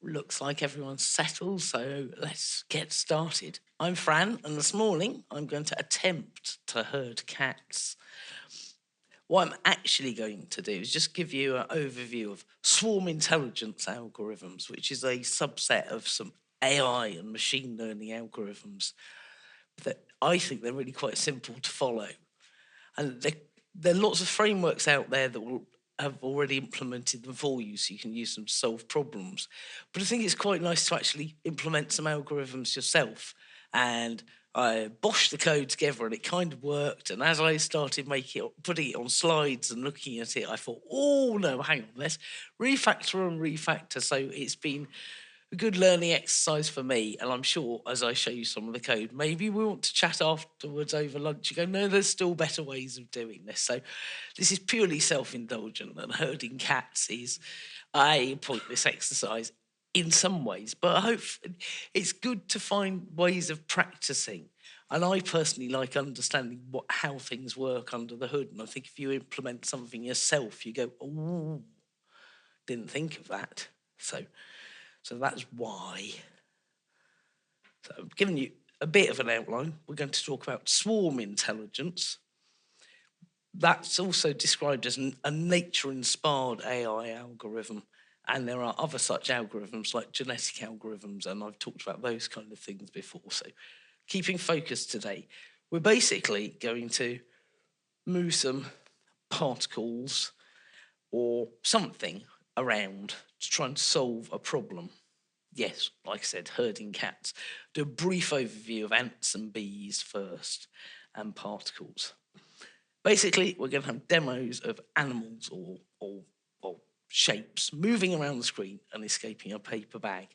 Looks like everyone's settled, so let's get started. I'm Fran, and this morning I'm going to attempt to herd cats. What I'm actually going to do is just give you an overview of swarm intelligence algorithms, which is a subset of some AI and machine learning algorithms that I think they're really quite simple to follow. And there are lots of frameworks out there that will have already implemented them for you so you can use them to solve problems. But I think it's quite nice to actually implement some algorithms yourself. And I boshed the code together and it kind of worked. And as I started putting it on slides and looking at it, I thought, oh no, hang on, let's refactor and refactor. So it's been a good learning exercise for me. And I'm sure as I show you some of the code, maybe we want to chat afterwards over lunch. You go, no, there's still better ways of doing this. So this is purely self-indulgent, and herding cats is a pointless exercise in some ways. But I hope it's good to find ways of practicing. And I personally like understanding how things work under the hood. And I think if you implement something yourself, you go, oh, didn't think of that. So that's why. So I've given you a bit of an outline. We're going to talk about swarm intelligence. That's also described as a nature-inspired AI algorithm. And there are other such algorithms like genetic algorithms, and I've talked about those kind of things before. So keeping focus today, we're basically going to move some particles or something around to try and solve a problem. Yes, like I said, herding cats. Do a brief overview of ants and bees first, and particles. Basically, we're going to have demos of animals or shapes moving around the screen and escaping a paper bag,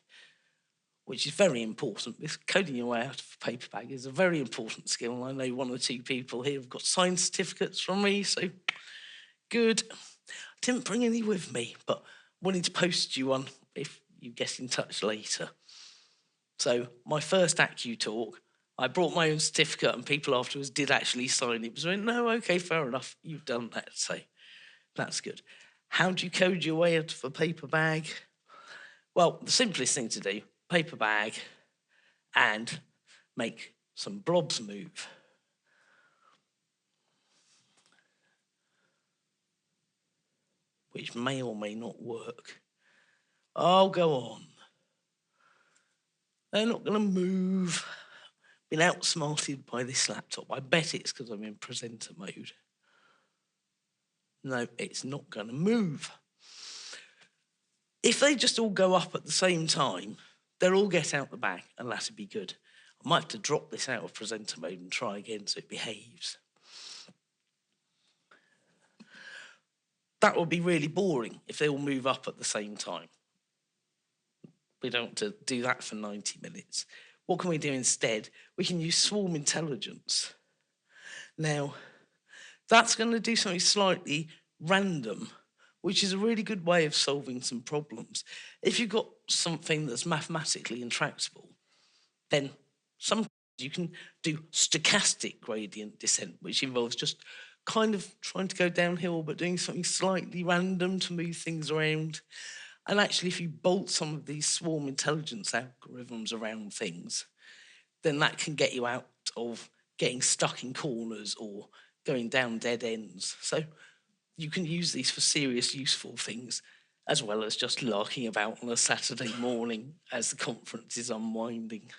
which is very important. This coding your way out of a paper bag is a very important skill. And I know one or two people here have got signed certificates from me, so good. I didn't bring any with me, but wanted to post you one if you get in touch later. So my first ACCU talk, I brought my own certificate and people afterwards did actually sign it. It was like, no, okay, fair enough, you've done that, so that's good. How do you code your way out of a paper bag? Well, the simplest thing to do, paper bag, and make some blobs move. Which may or may not work. I'll go on. They're not going to move. Been outsmarted by this laptop. I bet it's because I'm in presenter mode. No, it's not going to move. If they just all go up at the same time, they'll all get out the bag, and that'd be good. I might have to drop this out of presenter mode and try again so it behaves. That would be really boring if they all move up at the same time. We don't want to do that for 90 minutes. What can we do instead? We can use swarm intelligence. Now, that's going to do something slightly random, which is a really good way of solving some problems. If you've got something that's mathematically intractable, then sometimes you can do stochastic gradient descent, which involves just kind of trying to go downhill, but doing something slightly random to move things around. And actually, if you bolt some of these swarm intelligence algorithms around things, then that can get you out of getting stuck in corners or going down dead ends. So you can use these for serious, useful things, as well as just larking about on a Saturday morning as the conference is unwinding.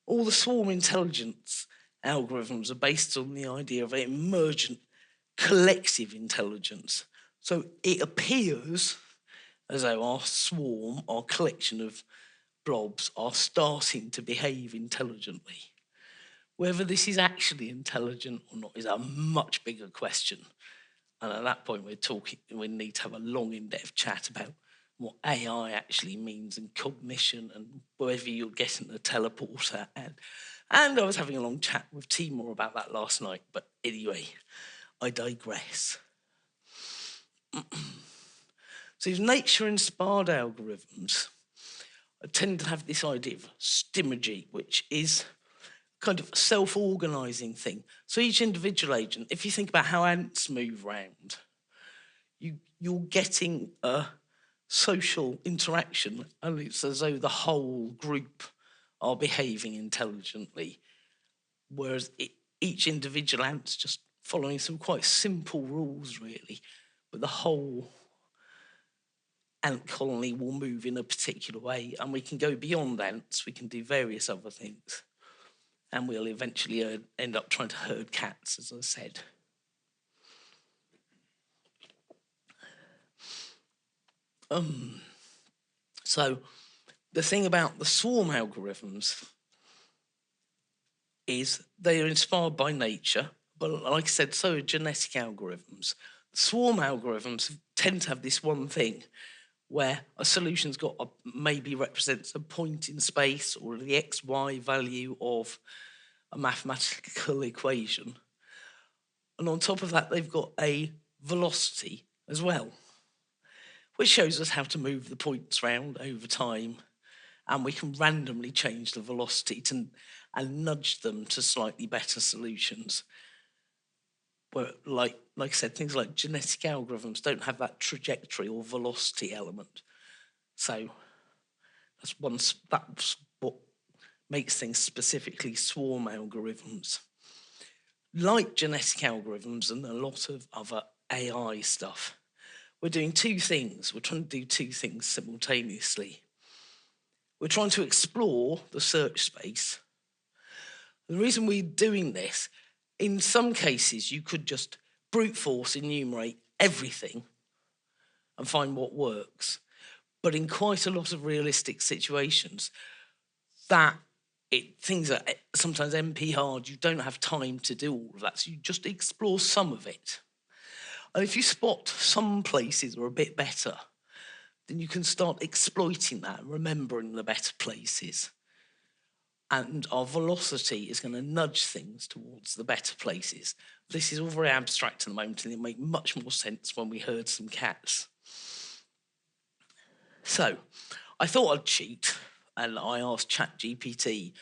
All the swarm intelligence algorithms are based on the idea of emergent collective intelligence. So it appears as though our swarm, our collection of blobs, are starting to behave intelligently. Whether this is actually intelligent or not is a much bigger question. And at that point, we need to have a long, in-depth chat about what AI actually means and cognition and whether you're getting a teleporter. And I was having a long chat with Timur about that last night. But anyway, I digress. So these nature-inspired algorithms tend to have this idea of stimergy, which is kind of self-organizing thing. So each individual agent, if you think about how ants move around, you're getting a social interaction, and it's as though the whole group are behaving intelligently, whereas each individual ant's just following some quite simple rules, really, but the whole ant colony will move in a particular way, and we can go beyond ants, we can do various other things, and we'll eventually end up trying to herd cats, as I said. So the thing about the swarm algorithms is they are inspired by nature, but like I said, so are genetic algorithms. Swarm algorithms tend to have this one thing where a solution's got maybe represents a point in space or the XY value of a mathematical equation. And on top of that, they've got a velocity as well, which shows us how to move the points around over time. And we can randomly change the velocity and nudge them to slightly better solutions. Where, like I said, things like genetic algorithms don't have that trajectory or velocity element. So that's what makes things specifically swarm algorithms. Like genetic algorithms and a lot of other AI stuff, we're doing two things. We're trying to do two things simultaneously. We're trying to explore the search space. The reason we're doing this, in some cases, you could just brute force enumerate everything and find what works. But in quite a lot of realistic situations, things are sometimes MP hard. You don't have time to do all of that, so you just explore some of it. And if you spot some places are a bit better, then you can start exploiting that and remembering the better places. And our velocity is going to nudge things towards the better places. This is all very abstract at the moment, and it'll make much more sense when we herd some cats. So I thought I'd cheat, and I asked ChatGPT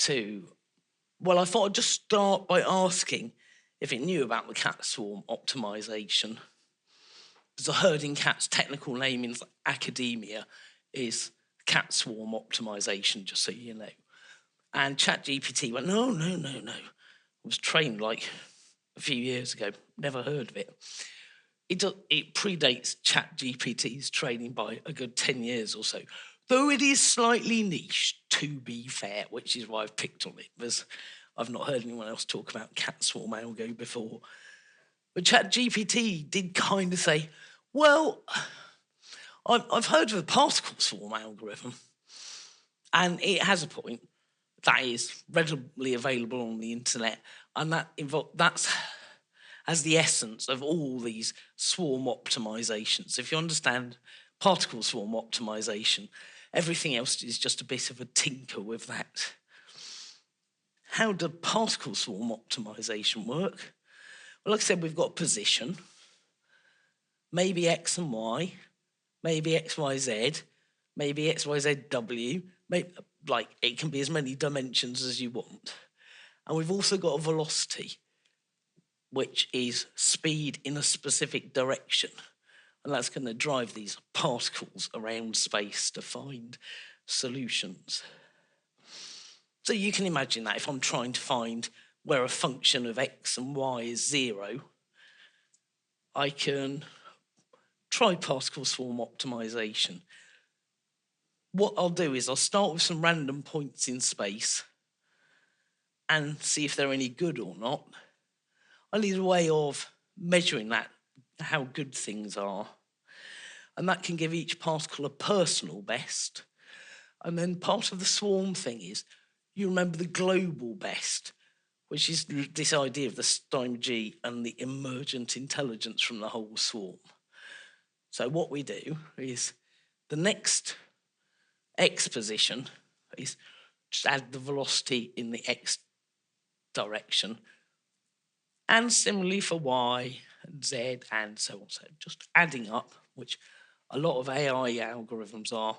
I thought I'd just start by asking if it knew about the cat swarm optimization. The herding cats technical name in academia is cat swarm optimization, just so you know. And ChatGPT went, no. I was trained like a few years ago, never heard of it. It predates ChatGPT's training by a good 10 years or so, though it is slightly niche, to be fair, which is why I've picked on it, because I've not heard anyone else talk about cat swarm algo before. But ChatGPT did kind of say, well, I've heard of the particle swarm algorithm, and it has a point. That is readily available on the internet, and that's as the essence of all these swarm optimizations. If you understand particle swarm optimization, everything else is just a bit of a tinker with that. How does particle swarm optimization work? Well, like I said, we've got position, maybe X and Y, maybe XYZ, maybe XYZW, it can be as many dimensions as you want. And we've also got a velocity, which is speed in a specific direction. And that's going to drive these particles around space to find solutions. So you can imagine that if I'm trying to find where a function of X and Y is 0, I can try particle swarm optimization. What I'll do is I'll start with some random points in space and see if they're any good or not. I need a way of measuring that, how good things are. And that can give each particle a personal best. And then part of the swarm thing is you remember the global best, which is this idea of the STIMG and the emergent intelligence from the whole swarm. So what we do is the next X position is just add the velocity in the X direction. And similarly for Y and Z and so on. So just adding up, which a lot of AI algorithms are.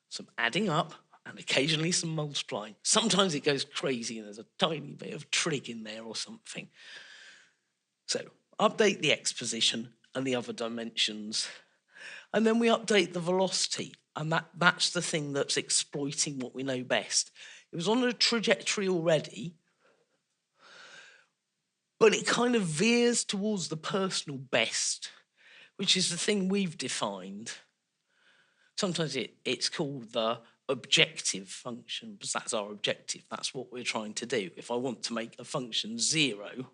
Some adding up and occasionally some multiplying. Sometimes it goes crazy and there's a tiny bit of trig in there or something. So update the X position and the other dimensions. And then we update the velocity, and that's the thing that's exploiting what we know best. It was on a trajectory already, but it kind of veers towards the personal best, which is the thing we've defined. Sometimes it's called the objective function, because that's our objective. That's what we're trying to do. If I want to make a function 0,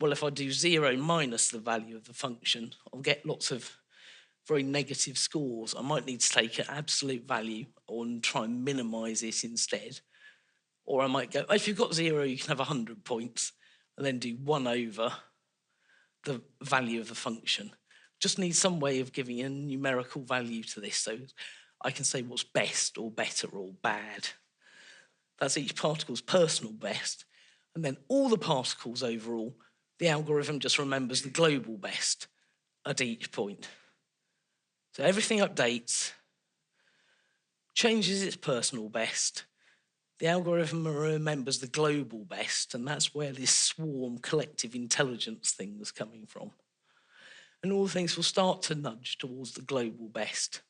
well, if I do 0 minus the value of the function, I'll get lots of very negative scores. I might need to take an absolute value and try and minimize it instead. Or I might go, if you've got 0, you can have 100 points, and then do 1 over the value of the function. Just need some way of giving a numerical value to this, so I can say what's best or better or bad. That's each particle's personal best. And then all the particles overall, the algorithm just remembers the global best at each point. So everything updates, changes its personal best. The algorithm remembers the global best, and that's where this swarm collective intelligence thing is coming from. And all things will start to nudge towards the global best.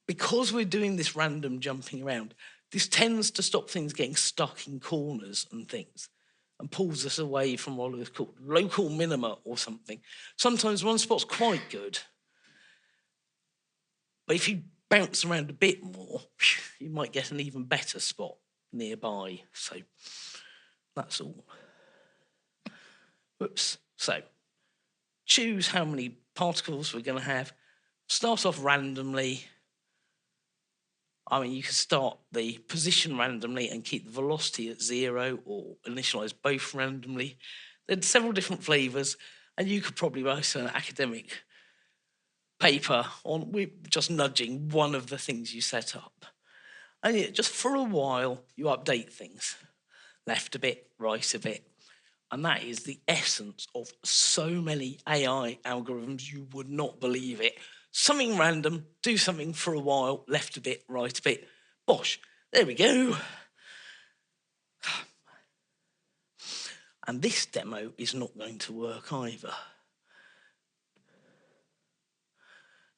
Because we're doing this random jumping around, this tends to stop things getting stuck in corners and things, and pulls us away from what is called local minima or something. Sometimes one spot's quite good, but if you bounce around a bit more, you might get an even better spot nearby. So that's all. Whoops. So choose how many particles we're going to have. Start off randomly. I mean, you can start the position randomly and keep the velocity at 0, or initialize both randomly. There's several different flavors, and you could probably write an academic paper on just nudging one of the things you set up. And just for a while, you update things. Left a bit, right a bit. And that is the essence of so many AI algorithms, you would not believe it. Something random, do something for a while, left a bit, right a bit. Bosh, there we go. And this demo is not going to work either.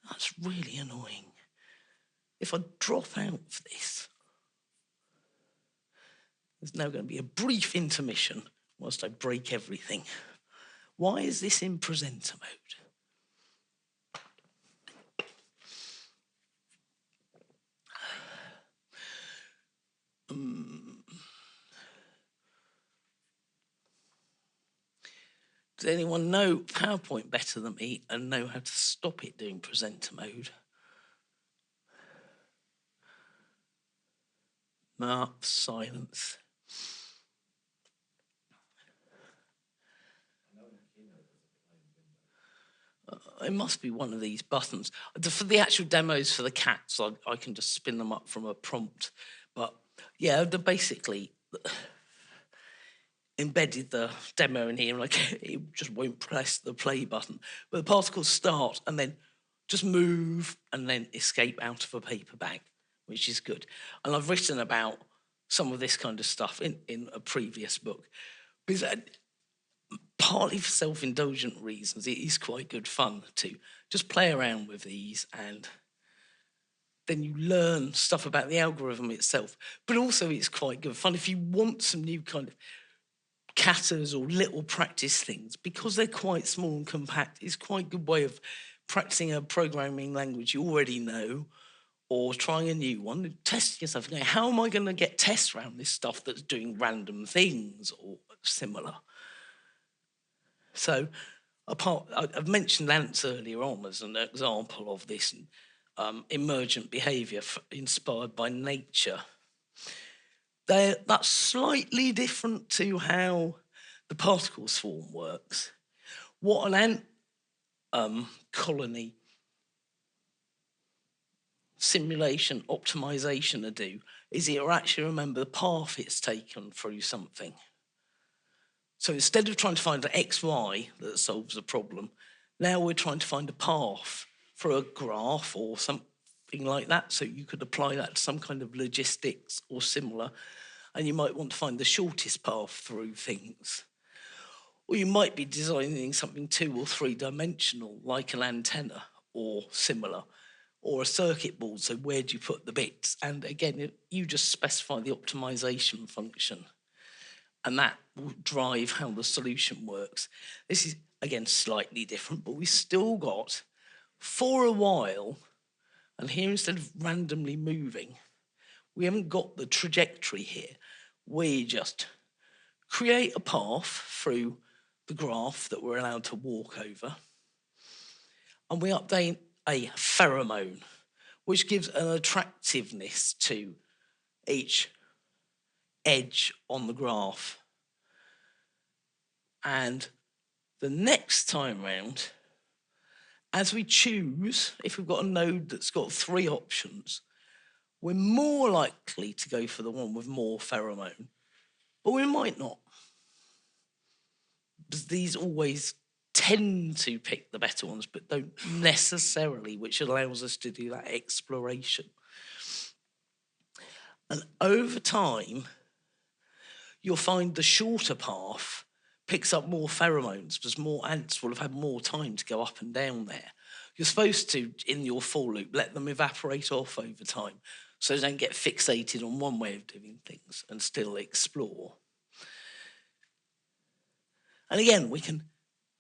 That's really annoying. If I drop out of this, there's now going to be a brief intermission whilst I break everything. Why is this in presenter mode? Does anyone know PowerPoint better than me and know how to stop it doing presenter mode? No, silence. It must be one of these buttons. For the actual demos for the cats, I can just spin them up from a prompt. But yeah, they're basically embedded the demo in here, and it just won't press the play button. But the particles start and then just move and then escape out of a paper bag, which is good. And I've written about some of this kind of stuff in a previous book. Because partly for self-indulgent reasons, it is quite good fun to just play around with these, and then you learn stuff about the algorithm itself. But also it's quite good fun if you want some new kind of katas or little practice things, because they're quite small and compact. It's quite a good way of practicing a programming language you already know, or trying a new one, testing yourself. Going, how am I going to get tests around this stuff that's doing random things or similar? So I've mentioned ants earlier on as an example of this emergent behaviour inspired by nature. That's slightly different to how the particle swarm works. What an ant colony simulation optimization to do is it will actually remember the path it's taken through something. So instead of trying to find an XY that solves a problem, now we're trying to find a path for a graph or something like that. So you could apply that to some kind of logistics or similar, and you might want to find the shortest path through things. Or you might be designing something 2 or 3 dimensional, like an antenna or similar, or a circuit board. So where do you put the bits? And again, you just specify the optimization function, and that will drive how the solution works. This is, again, slightly different, but we still got, for a while, and here instead of randomly moving, we haven't got the trajectory here. We just create a path through the graph that we're allowed to walk over, and we update a pheromone, which gives an attractiveness to each edge on the graph. And the next time round, as we choose, if we've got a node that's got 3 options, we're more likely to go for the one with more pheromone, but we might not. Because these always tend to pick the better ones, but don't necessarily, which allows us to do that exploration. And over time, you'll find the shorter path picks up more pheromones because more ants will have had more time to go up and down there. You're supposed to, in your for loop, let them evaporate off over time so they don't get fixated on one way of doing things and still explore. And again, we can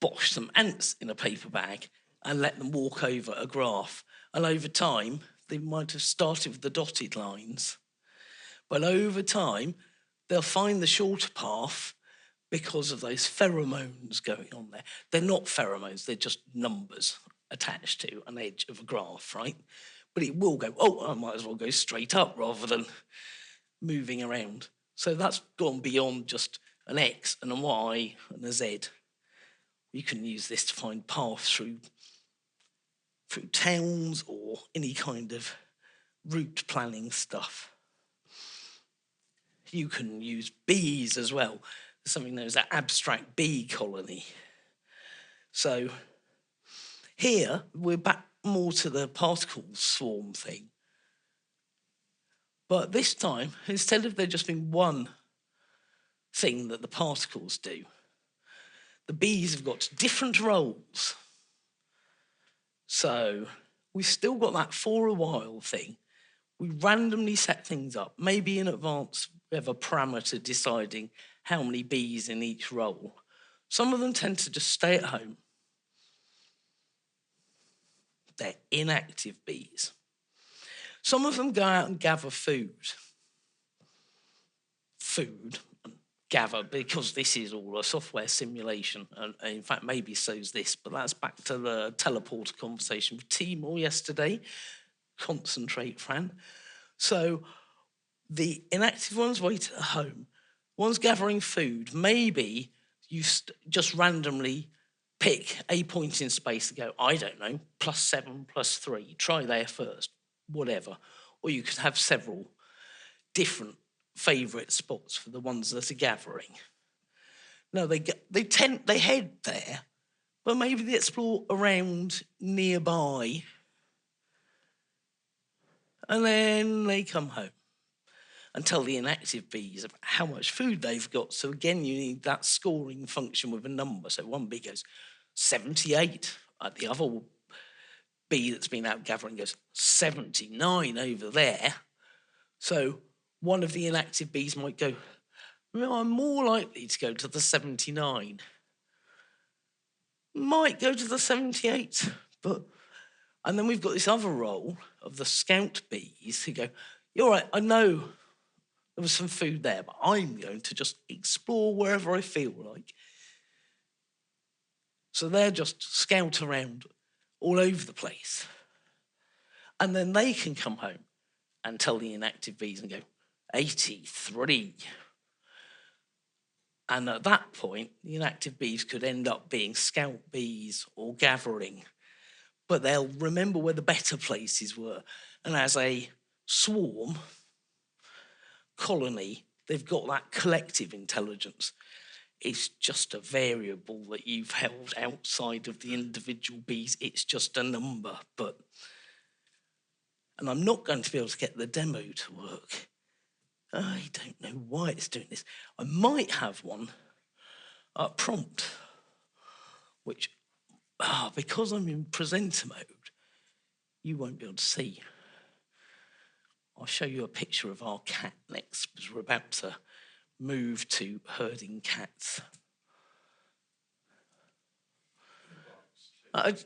bosh some ants in a paper bag and let them walk over a graph. And over time, they might have started with the dotted lines, but over time, they'll find the shorter path because of those pheromones going on there. They're not pheromones, they're just numbers attached to an edge of a graph, right? But it will go, oh, I might as well go straight up rather than moving around. So that's gone beyond just an X and a Y and a Z. You can use this to find paths through towns or any kind of route planning stuff. You can use bees as well. There's something known as an abstract bee colony. So here we're back more to the particle swarm thing. But this time, instead of there just being one thing that the particles do, the bees have got different roles. So we've still got that for a while thing. We randomly set things up. Maybe in advance we have a parameter deciding how many bees in each role. Some of them tend to just stay at home. They're inactive bees. Some of them go out and gather food. And gather, because this is all a software simulation, and in fact maybe so's this, but that's back to the teleporter conversation with Timor yesterday. Concentrate, Fran. So the inactive ones wait at home. One's gathering food. Maybe you just randomly pick a point in space to go, I don't know, +7, +3. Try there first, whatever. Or you could have several different favourite spots for the ones that are gathering. No, they head there, but maybe they explore around nearby, and then they come home and tell the inactive bees about how much food they've got. So again, you need that scoring function with a number. So one bee goes 78, the other bee that's been out gathering goes 79 over there. So one of the inactive bees might go, well, I'm more likely to go to the 79. Might go to the 78, but... And then we've got this other role of the scout bees who go, you're right, I know there was some food there, but I'm going to just explore wherever I feel like. So they're just scout around all over the place. And then they can come home and tell the inactive bees and go, 83. And at that point, the inactive bees could end up being scout bees or gathering, but they'll remember where the better places were. And as a swarm colony, they've got that collective intelligence. It's just a variable that you've held outside of the individual bees. It's just a number, and I'm not going to be able to get the demo to work. I don't know why it's doing this. I might have one prompt, which, because I'm in presenter mode, you won't be able to see. I'll show you a picture of our cat next, because we're about to move to herding cats.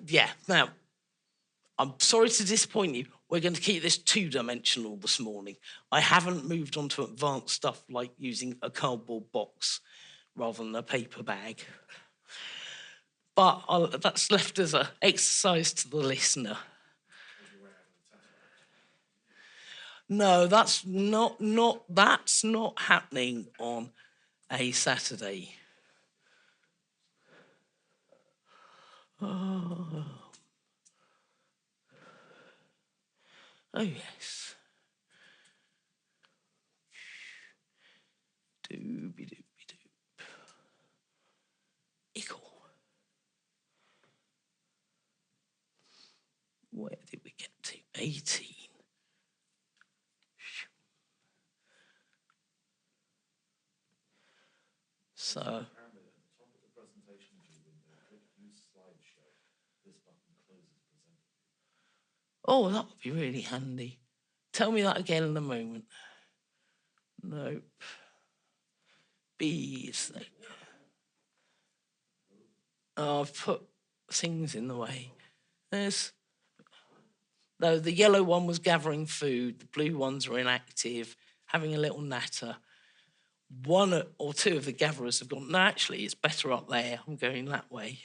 Yeah, now, I'm sorry to disappoint you. We're going to keep this two-dimensional this morning. I haven't moved on to advanced stuff like using a cardboard box rather than a paper bag. But that's left as an exercise to the listener. No, that's not happening on a Saturday. Oh yes. Dooby dooby doop. Ickle. Where did we get to? 18. So. Oh, that would be really handy. Tell me that again in a moment. Nope. Bees. Oh, I've put things in the way. No, the yellow one was gathering food. The blue ones were inactive, having a little natter. One or two of the gatherers have gone, no, actually, it's better up there. I'm going that way.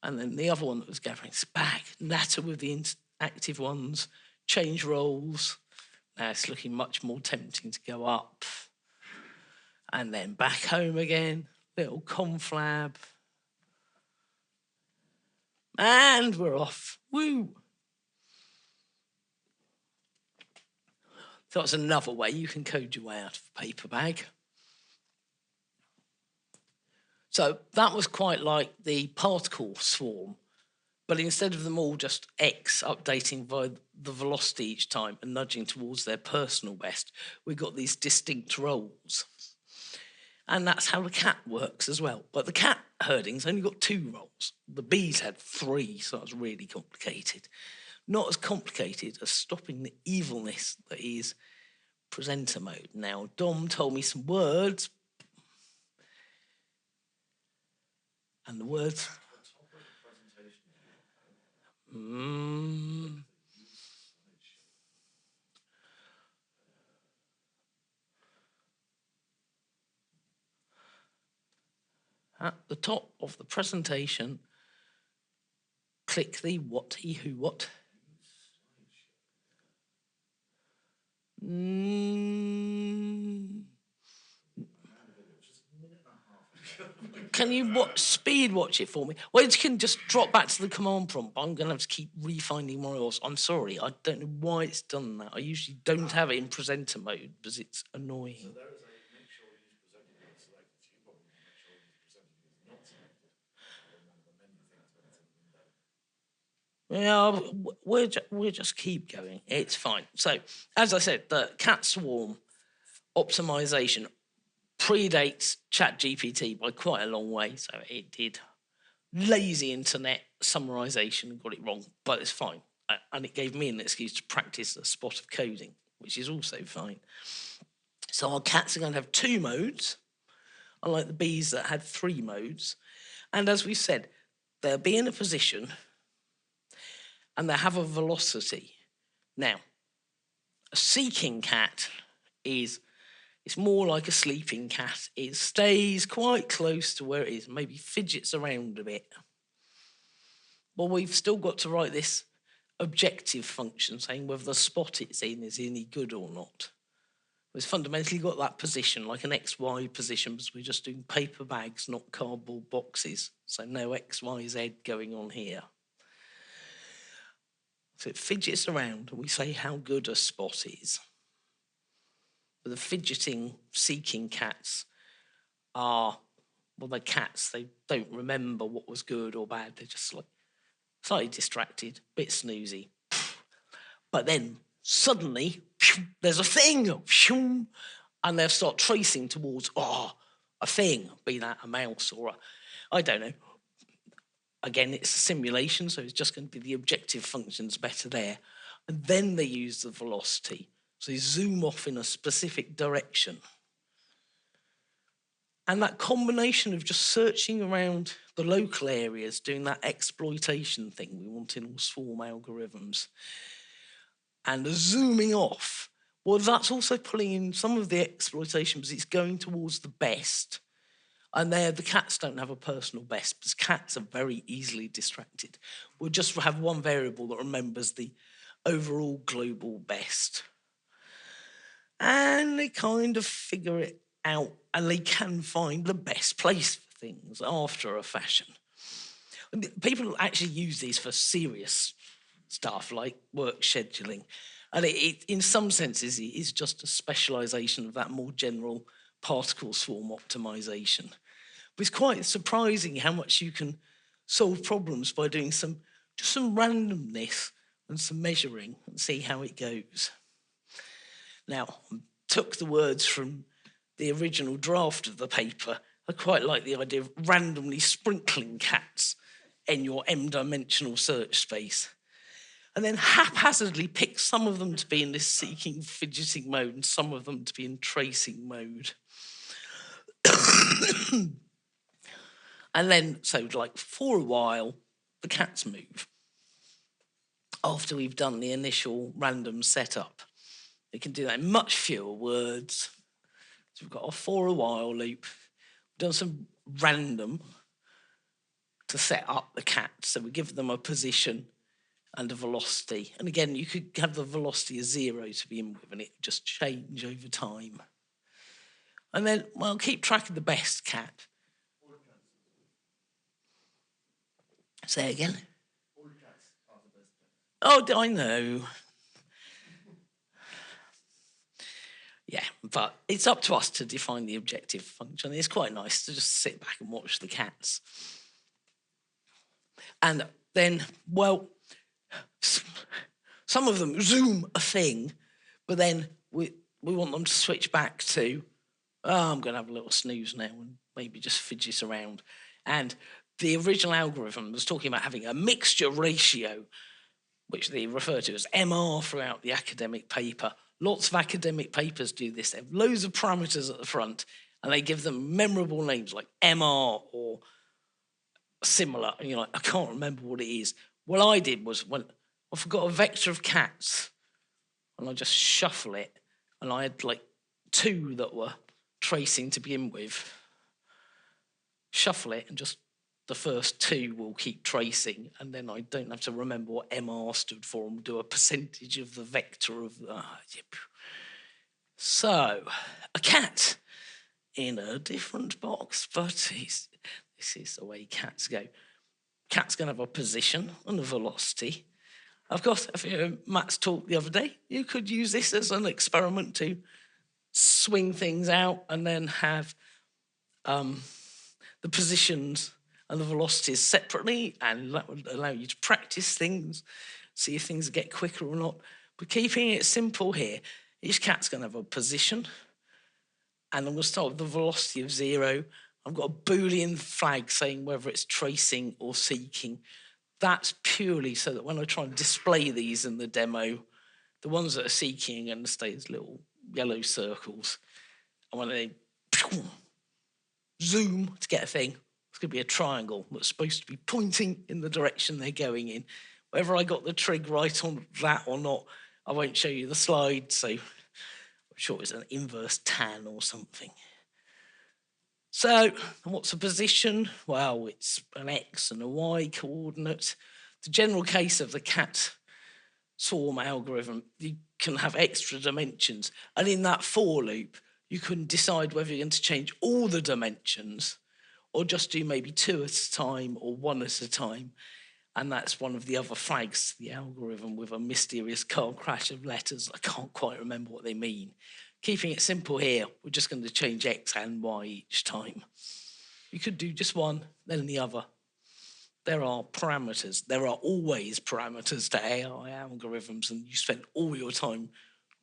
And then the other one that was gathering is back, natter with the inactive ones, change roles. Now it's looking much more tempting to go up. And then back home again, little conflab. And we're off. Woo! So that's another way you can code your way out of a paper bag. So that was quite like the particle swarm, but instead of them all just X updating by the velocity each time and nudging towards their personal best, we got these distinct roles. And that's how the cat works as well. But the cat herding's only got 2 roles. The bees had 3, so it's really complicated. Not as complicated as stopping the evilness that is presenter mode. Now, Dom told me some words, and the words... At the top of the presentation, click the what, he, who, what. Can you speed watch it for me? Well, you can just drop back to the command prompt. I'm going to have to keep refinding my roles. I'm sorry, I don't know why it's done that. I usually don't have it in presenter mode because it's annoying. So there is a make sure use presenter mode selected. So you probably want to make sure use presenter mode is not selected. And one of the menu things when it's in the window. Yeah, we'll just keep going. It's fine. So, as I said, the cat swarm optimization predates ChatGPT by quite a long way, so it did lazy internet summarization and got it wrong, but it's fine. And it gave me an excuse to practice a spot of coding, which is also fine. So our cats are going to have 2 modes, unlike the bees that had 3 modes. And as we said, they'll be in a position and they have a velocity. Now, a seeking cat it's more like a sleeping cat. It stays quite close to where it is, maybe fidgets around a bit. But we've still got to write this objective function saying whether the spot it's in is any good or not. It's fundamentally got that position, like an XY position, because we're just doing paper bags, not cardboard boxes. So no XYZ going on here. So it fidgets around and we say how good a spot is. But the fidgeting, seeking cats are, well, they're cats. They don't remember what was good or bad. They're just like slightly distracted, bit snoozy. But then suddenly, there's a thing, and they'll start tracing towards, a thing, be that a mouse or I don't know. Again, it's a simulation, so it's just going to be the objective functions better there. And then they use the velocity. So they zoom off in a specific direction. And that combination of just searching around the local areas, doing that exploitation thing we want in all swarm algorithms, and zooming off, well, that's also pulling in some of the exploitation because it's going towards the best. And there, the cats don't have a personal best because cats are very easily distracted. We'll just have one variable that remembers the overall global best. And they kind of figure it out and they can find the best place for things after a fashion. People actually use these for serious stuff like work scheduling. And it in some senses, it is just a specialization of that more general particle swarm optimization. But it's quite surprising how much you can solve problems by doing some randomness and some measuring and see how it goes. Now, I took the words from the original draft of the paper. I quite like the idea of randomly sprinkling cats in your m-dimensional search space. And then haphazardly pick some of them to be in this seeking, fidgeting mode and some of them to be in tracing mode. And then, so like for a while, the cats move. After we've done the initial random setup, we can do that in much fewer words. So we've got a for a while loop. We've done some random to set up the cats. So we give them a position and a velocity. And again, you could have the velocity as 0 to begin with, and it just change over time. And then, well, keep track of the best cat. Say again. Oh, I know. Yeah, but it's up to us to define the objective function. It's quite nice to just sit back and watch the cats. And then, well, some of them zoom a thing, but then we want them to switch back to, I'm going to have a little snooze now and maybe just fidget around. And the original algorithm was talking about having a mixture ratio, which they refer to as MR throughout the academic paper. Lots of academic papers do this. They have loads of parameters at the front, and they give them memorable names like MR or similar. And you're like, I can't remember what it is. What I did was when I forgot a vector of cats, and I just shuffle it, and I had like 2 that were tracing to begin with. Shuffle it, and just the first 2 will keep tracing, and then I don't have to remember what MR stood for and do a percentage of the vector of the... So, a cat in a different box, but this is the way cats go. Cat's going to have a position and a velocity. Of course, if you heard Matt's talk the other day, you could use this as an experiment to swing things out and then have the positions and the velocities separately, and that would allow you to practice things, see if things get quicker or not. But keeping it simple here, each cat's going to have a position, and I'm going to start with the velocity of 0. I've got a Boolean flag saying whether it's tracing or seeking. That's purely so that when I try and display these in the demo, the ones that are seeking are going to stay as little yellow circles. And when they zoom to get a thing, it's going to be a triangle that's supposed to be pointing in the direction they're going in. Whether I got the trig right on that or not, I won't show you the slide, so I'm sure it's an inverse tan or something. So, what's a position? Well, it's an X and a Y coordinate. The general case of the cat swarm algorithm, you can have extra dimensions. And in that for loop, you can decide whether you're going to change all the dimensions or just do maybe 2 at a time or 1 at a time. And that's one of the other flags, the algorithm with a mysterious car crash of letters. I can't quite remember what they mean. Keeping it simple here, we're just going to change X and Y each time. You could do just one, then the other. There are parameters. There are always parameters to AI algorithms, and you spend all your time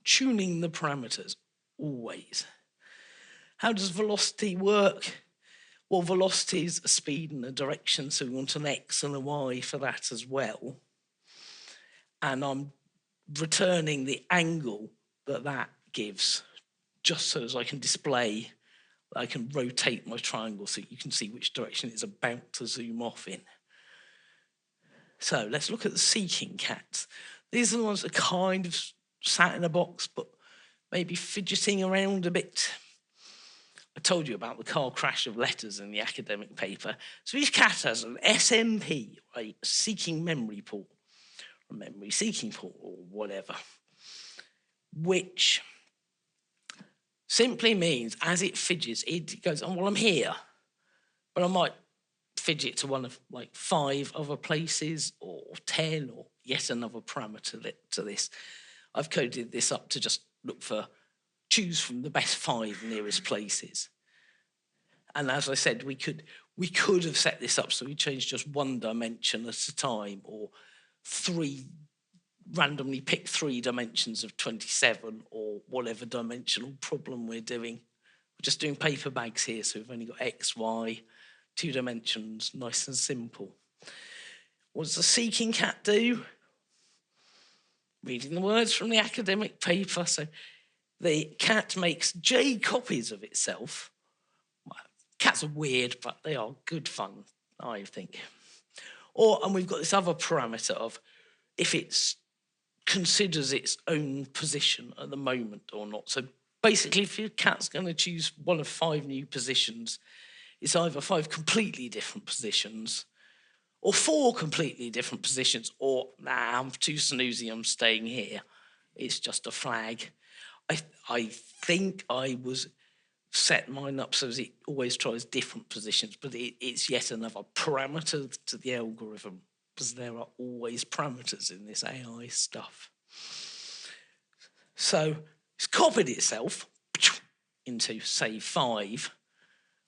tuning the parameters, always. How does velocity work? Well, velocity is a speed and a direction, so we want an X and a Y for that as well. And I'm returning the angle that gives, just so as I can display, I can rotate my triangle so you can see which direction it's about to zoom off in. So let's look at the seeking cats. These are the ones that kind of sat in a box, but maybe fidgeting around a bit. I told you about the car crash of letters in the academic paper. So each cat has an SMP, a seeking memory pool, a memory seeking pool, or whatever, which simply means as it fidgets, it goes, oh, well, I'm here, but I might fidget to one of like 5 other places or 10 or yet another parameter to this. I've coded this up to just choose from the best 5 nearest places. And as I said, we could have set this up so we changed just 1 dimension at a time, or randomly pick 3 dimensions of 27, or whatever dimensional problem we're doing. We're just doing paper bags here, so we've only got X, Y, 2 dimensions, nice and simple. What does the seeking cat do? Reading the words from the academic paper. So the cat makes J copies of itself. Well, cats are weird, but they are good fun, I think. And we've got this other parameter of if it considers its own position at the moment or not. So basically, if your cat's going to choose one of 5 new positions, it's either 5 completely different positions or 4 completely different positions, or I'm too snoozy, I'm staying here. It's just a flag. I think I was set mine up so it always tries different positions, but it's yet another parameter to the algorithm, because there are always parameters in this AI stuff. So it's copied itself into, say, 5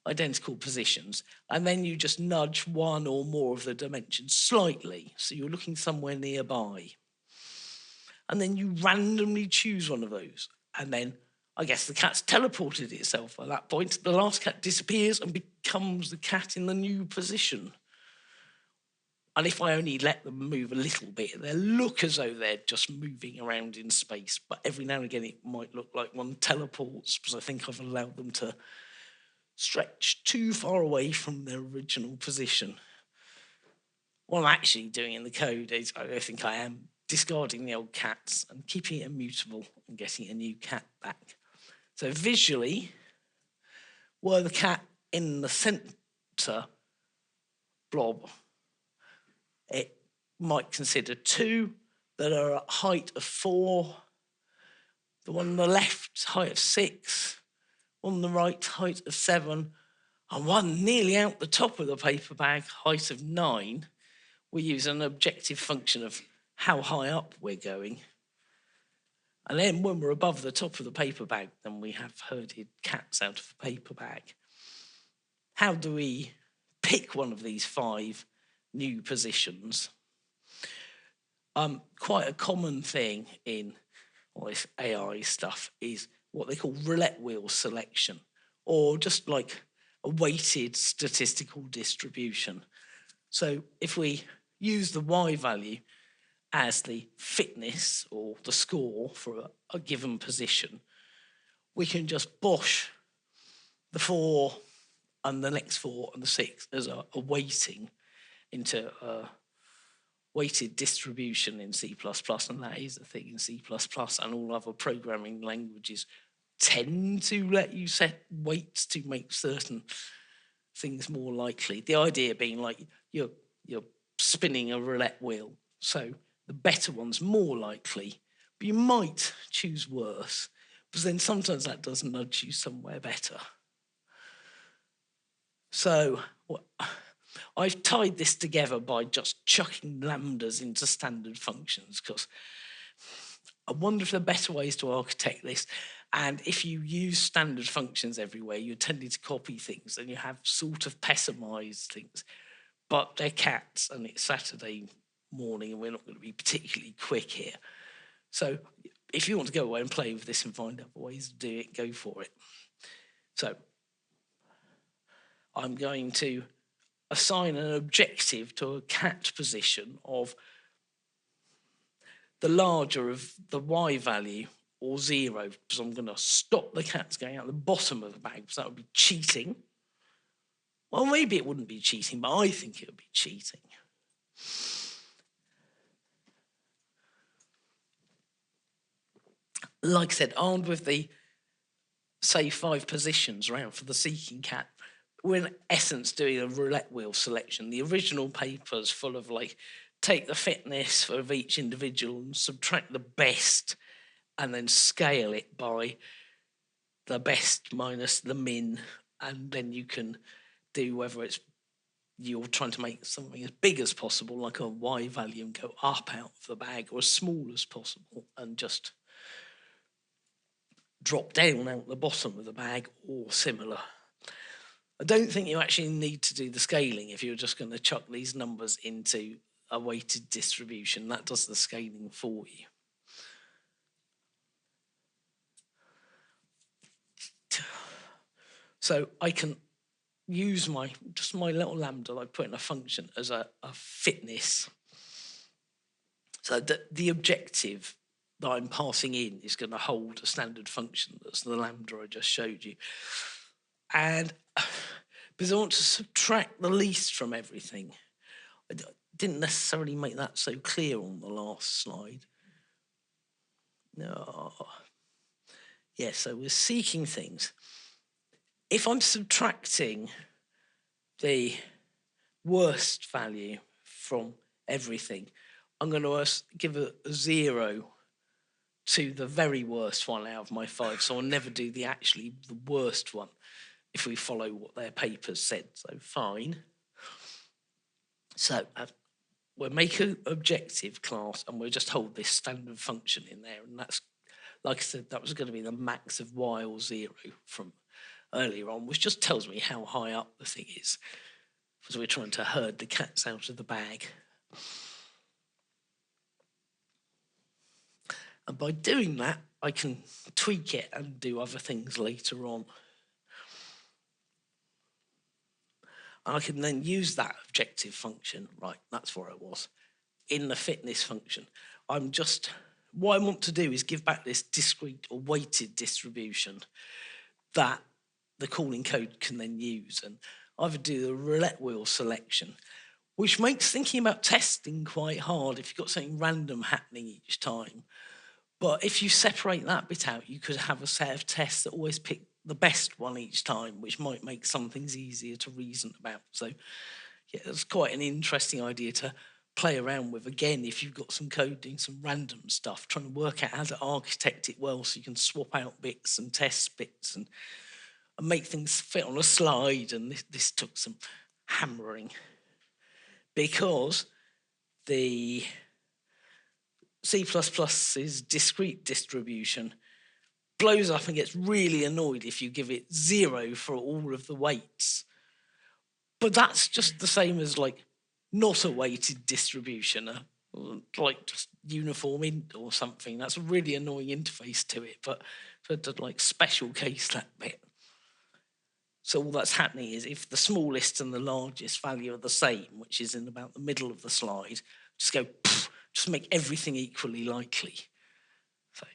identical positions, and then you just nudge 1 or more of the dimensions slightly, so you're looking somewhere nearby. And then you randomly choose one of those, and then I guess the cat's teleported itself at that point. The last cat disappears and becomes the cat in the new position. And if I only let them move a little bit, they look as though they're just moving around in space, but every now and again it might look like one teleports, because I think I've allowed them to stretch too far away from their original position. What I'm actually doing in the code is, I think I am discarding the old cats and keeping it immutable and getting a new cat back. So visually, were the cat in the center blob, it might consider 2 that are at height of 4, the one on the left height of 6, on the right height of 7, and one nearly out the top of the paper bag, height of 9. We use an objective function of how high up we're going. And then when we're above the top of the paper bag, then we have herded cats out of the paper bag. How do we pick one of these 5 new positions? Quite a common thing in all this AI stuff is what they call roulette wheel selection, or just like a weighted statistical distribution. So if we use the Y value as the fitness or the score for a given position, we can just bosh the 4 and the next 4 and the 6 as a weighting into a weighted distribution in C++, and that is a thing in C++, and all other programming languages tend to let you set weights to make certain things more likely. The idea being like you're spinning a roulette wheel, so the better one's more likely, but you might choose worse, because then sometimes that does nudge you somewhere better. So I've tied this together by just chucking lambdas into standard functions, because I wonder if there are better ways to architect this. And if you use standard functions everywhere, you're tending to copy things, and you have sort of pessimized things. But they're cats, and it's Saturday morning, and we're not going to be particularly quick here. So if you want to go away and play with this and find other ways to do it, go for it. So I'm going to assign an objective to a cat position of the larger of the Y value or 0, because I'm going to stop the cats going out the bottom of the bag, because that would be cheating. Well, maybe it wouldn't be cheating, but I think it would be cheating. Like I said, armed with the, say, 5 positions around for the seeking cat, we're in essence doing a roulette wheel selection. The original paper's full of like, take the fitness of each individual and subtract the best and then scale it by the best minus the min, and then you can do whether it's you're trying to make something as big as possible, like a Y value, and go up out of the bag, or as small as possible and just drop down out the bottom of the bag or similar. I don't think you actually need to do the scaling if you're just going to chuck these numbers into a weighted distribution. That does the scaling for you. So I can use my little lambda I put in a function as a fitness. So the objective that I'm passing in is going to hold a standard function. That's the lambda I just showed you. And because I want to subtract the least from everything, I didn't necessarily make that so clear on the last slide. No. Yeah, so we're seeking things. If I'm subtracting the worst value from everything, I'm going to give a 0 to the very worst one out of my 5. So I'll never do the worst one if we follow what their papers said. So fine. So we'll make an objective class and we'll just hold this standard function in there. And that's, like I said, that was going to be the max of Y or 0 from earlier on, which just tells me how high up the thing is, because we're trying to herd the cats out of the bag. And by doing that, I can tweak it and do other things later on. And I can then use that objective function, right, that's where it was, in the fitness function. What I want to do is give back this discrete or weighted distribution that the calling code can then use, and either do the roulette wheel selection, which makes thinking about testing quite hard if you've got something random happening each time. But if you separate that bit out, you could have a set of tests that always pick the best one each time, which might make some things easier to reason about. So yeah, it's quite an interesting idea to play around with. Again, if you've got some code doing some random stuff, trying to work out how to architect it well so you can swap out bits and test bits and make things fit on a slide. And this took some hammering, because the C++'s discrete distribution blows up and gets really annoyed if you give it 0 for all of the weights. But that's just the same as like not a weighted distribution, like just uniform int or something. That's a really annoying interface to it, but to like special case that bit. So all that's happening is if the smallest and the largest value are the same, which is in about the middle of the slide, just go, just make everything equally likely. So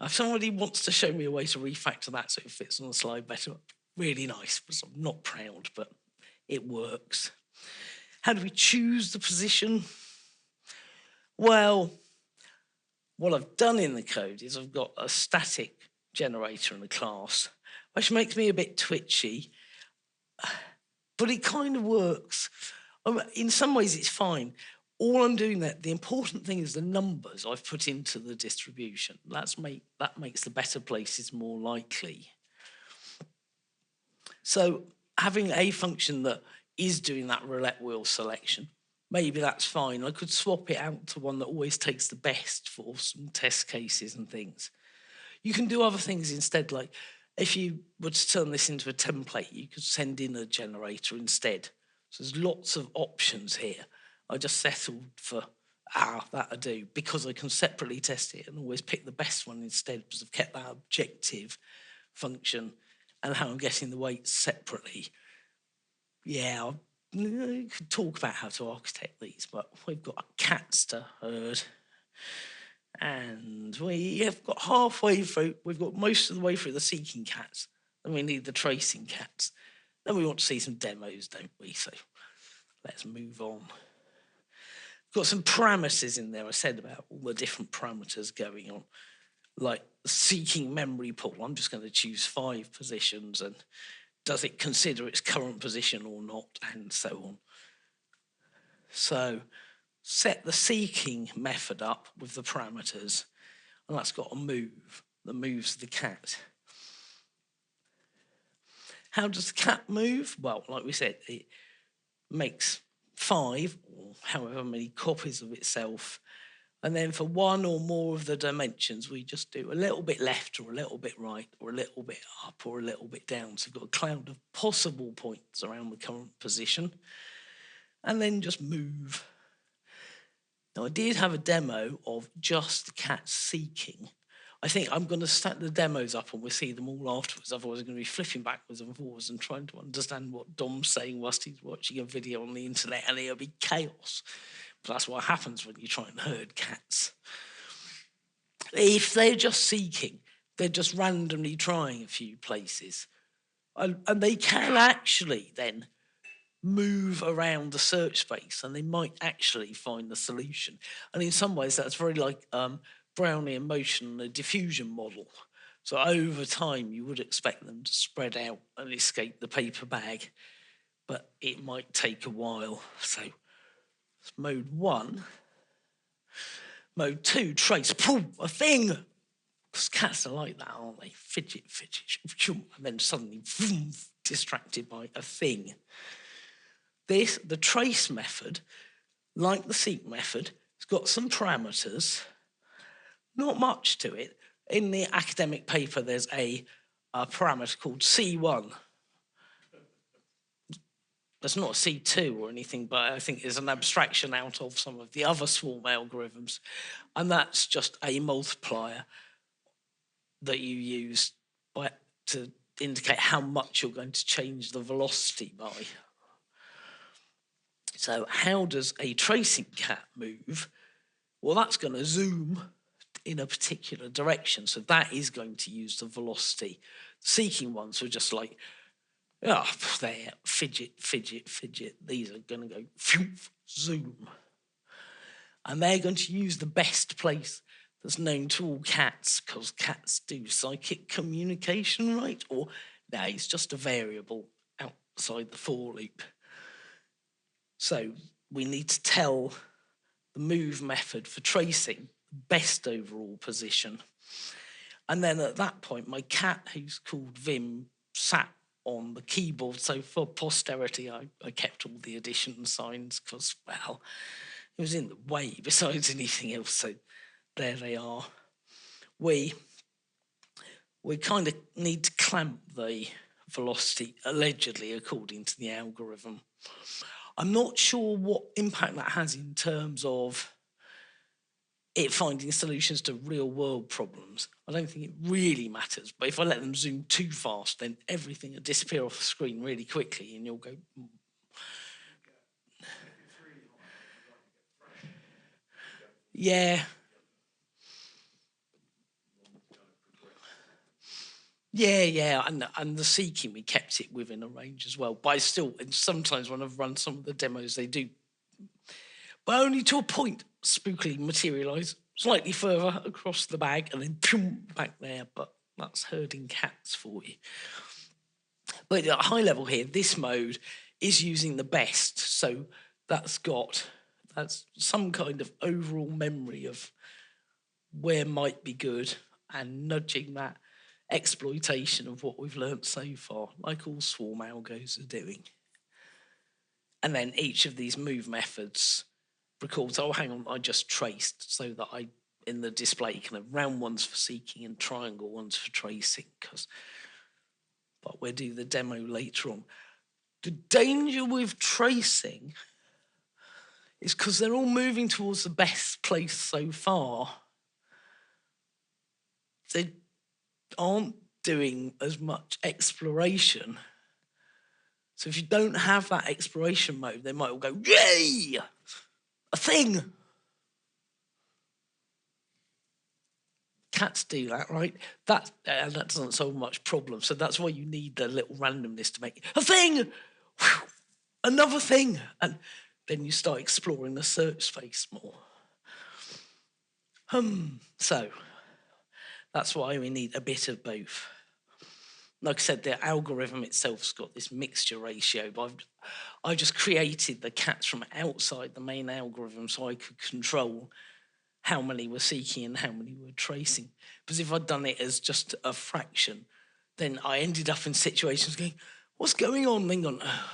if somebody wants to show me a way to refactor that so it fits on the slide better, really nice, because I'm not proud, but it works. How do we choose the position? Well, what I've done in the code is I've got a static generator in the class, which makes me a bit twitchy, but it kind of works. In some ways, it's fine. All I'm doing there, the important thing is the numbers I've put into the distribution. That makes the better places more likely. So having a function that is doing that roulette wheel selection, maybe that's fine. I could swap it out to one that always takes the best for some test cases and things. You can do other things instead, like if you were to turn this into a template, you could send in a generator instead. So there's lots of options here. I just settled for, that'll do, because I can separately test it and always pick the best one instead, because I've kept that objective function and how I'm getting the weights separately. Yeah, I could talk about how to architect these, but we've got cats to herd. And we have got halfway through, we've got most of the way through the seeking cats. Then we need the tracing cats. Then we want to see some demos, don't we? So let's move on. Got some parameters in there. I said about all the different parameters going on, like seeking memory pool. I'm just going to choose 5 positions, and does it consider its current position or not, and so on. So set the seeking method up with the parameters, and that's got a move that moves the cat. How does the cat move? Well, like we said, it makes 5 or however many copies of itself. And then for one or more of the dimensions, we just do a little bit left or a little bit right or a little bit up or a little bit down. So we've got a cloud of possible points around the current position. And then just move. Now, I did have a demo of just the cat seeking. I think I'm going to stack the demos up and we'll see them all afterwards. Otherwise, I'm going to be flipping backwards and forwards and trying to understand what Dom's saying whilst he's watching a video on the internet, and it'll be chaos. But that's what happens when you try and herd cats. If they're just seeking, they're just randomly trying a few places. And they can actually then move around the search space and they might actually find the solution. And in some ways, that's very like Brownian motion and a diffusion model. So over time, you would expect them to spread out and escape the paper bag, but it might take a while. So it's mode 1. Mode 2, trace, boom, a thing. Because cats are like that, aren't they? Fidget, and then suddenly boom, distracted by a thing. The trace method, like the seek method, has got some parameters. Not much to it. In the academic paper, there's a parameter called C1. There's not a C2 or anything, but I think it's an abstraction out of some of the other swarm algorithms. And that's just a multiplier that you use to indicate how much you're going to change the velocity by. So how does a tracing cat move? Well, that's going to zoom in a particular direction. So that is going to use the velocity. Seeking ones are just like, oh, there, fidget. These are going to go zoom. And they're going to use the best place that's known to all cats, because cats do psychic communication, right? Or no, it's just a variable outside the for loop. So we need to tell the move method for tracing the best overall position. And then at that point, my cat, who's called Vim, sat on the keyboard. So for posterity, I kept all the addition signs because, well, it was in the way besides anything else. So there they are. We kind of need to clamp the velocity, allegedly, according to the algorithm. I'm not sure what impact that has in terms of it finding solutions to real world problems. I don't think it really matters. But if I let them zoom too fast, then everything will disappear off the screen really quickly and you'll go... Yeah. Yeah, and the seeking, we kept it within a range as well. But I still, and sometimes when I've run some of the demos, they do, but only to a point, spookily materialise slightly further across the bag and then boom, back there. But that's herding cats for you. But at a high level here, this mode is using the best. So that's some kind of overall memory of where might be good and nudging that exploitation of what we've learnt so far, like all swarm algos are doing. And then each of these move methods records, oh, hang on, I just traced, so that I, in the display, kind of round ones for seeking and triangle ones for tracing, but we'll do the demo later on. The danger with tracing is because they're all moving towards the best place so far. They aren't doing as much exploration. So if you don't have that exploration mode, they might all go, yay, a thing. Cats do that, right? That doesn't solve much problem. So that's why you need the little randomness to make a thing, whew, another thing. And then you start exploring the search space more. So that's why we need a bit of both. Like I said, the algorithm itself's got this mixture ratio, but I just created the cats from outside the main algorithm so I could control how many were seeking and how many were tracing. Because if I'd done it as just a fraction, then I ended up in situations going, what's going on? Then gone, oh,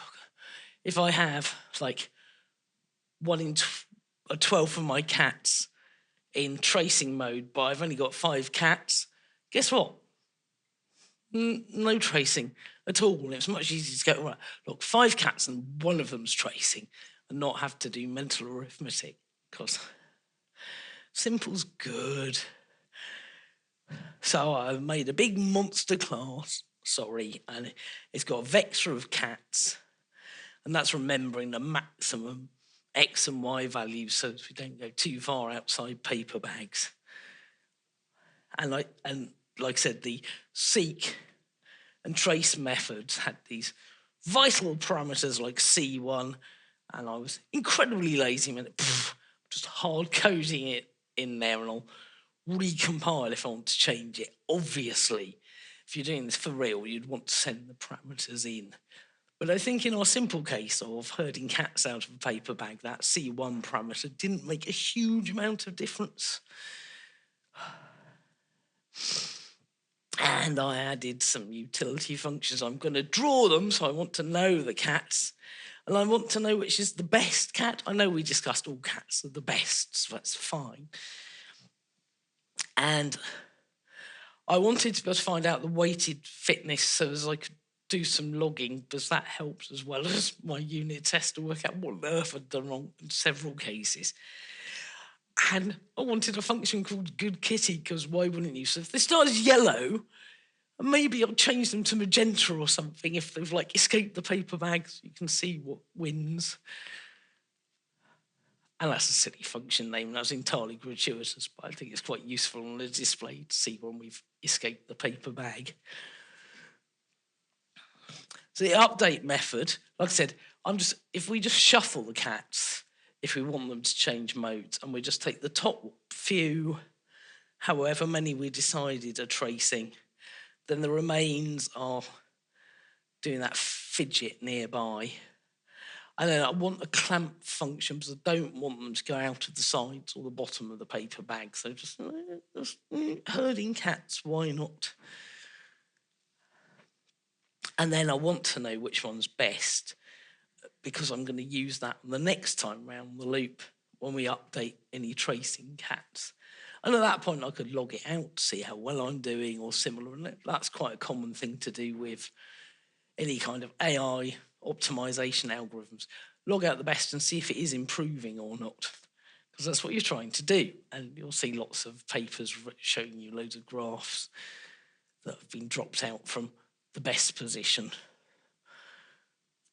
if I have like 1 in a 12th of my cats in tracing mode, but I've only got 5 cats, guess what? No tracing at all. It's much easier to go, right, look, 5 cats and 1 of them's tracing and not have to do mental arithmetic, because simple's good. So I've made a big monster class, and it's got a vector of cats, and that's remembering the maximum X and Y values so that we don't go too far outside paper bags. And like I said, the seek and trace methods had these vital parameters like C1, and I was incredibly lazy and just hard coding it in there, and I'll recompile if I want to change it. Obviously, if you're doing this for real, you'd want to send the parameters in. But I think in our simple case of herding cats out of a paper bag, that C1 parameter didn't make a huge amount of difference. And I added some utility functions. I'm going to draw them, so I want to know the cats. And I want to know which is the best cat. I know we discussed all cats are the best, so that's fine. And I wanted to be able to find out the weighted fitness so as I could do some logging, because that helps as well as my unit test to work out what on earth I'd done wrong in several cases. And I wanted a function called good kitty, because why wouldn't you? So if they start as yellow, maybe I'll change them to magenta or something if they've like escaped the paper bag, so you can see what wins. And that's a silly function name. That's entirely gratuitous, but I think it's quite useful on the display to see when we've escaped the paper bag. So the update method, like I said, if we just shuffle the cats, if we want them to change modes, and we just take the top few, however many we decided are tracing, then the remains are doing that fidget nearby. And then I want a clamp function because I don't want them to go out of the sides or the bottom of the paper bag. So just herding cats, why not? And then I want to know which one's best, because I'm going to use that the next time round the loop when we update any tracing cats. And at that point, I could log it out, see how well I'm doing or similar. And that's quite a common thing to do with any kind of AI optimization algorithms. Log out the best and see if it is improving or not, because that's what you're trying to do. And you'll see lots of papers showing you loads of graphs that have been dropped out from the best position.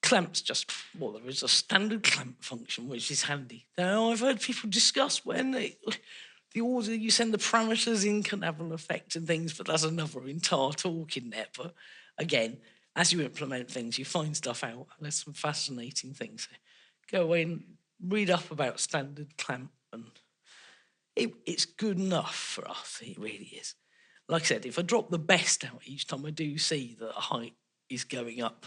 Clamps there is a standard clamp function, which is handy. Now, I've heard people discuss when the order you send the parameters in can have an effect and things, but that's another entire talk in there. But again, as you implement things, you find stuff out. There's some fascinating things. Go away and read up about standard clamp, and it's good enough for us. It really is. Like I said, if I drop the best out each time, I do see that height is going up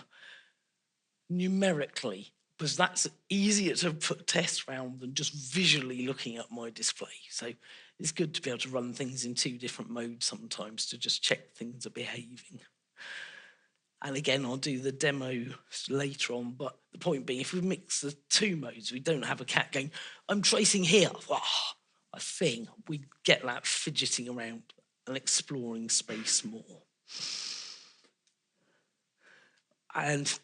numerically, because that's easier to put tests around than just visually looking at my display. So it's good to be able to run things in 2 different modes sometimes to just check things are behaving. And again, I'll do the demo later on, but the point being, if we mix the 2 modes, we don't have a cat going, I'm tracing here. I think we get that fidgeting around and exploring space more. And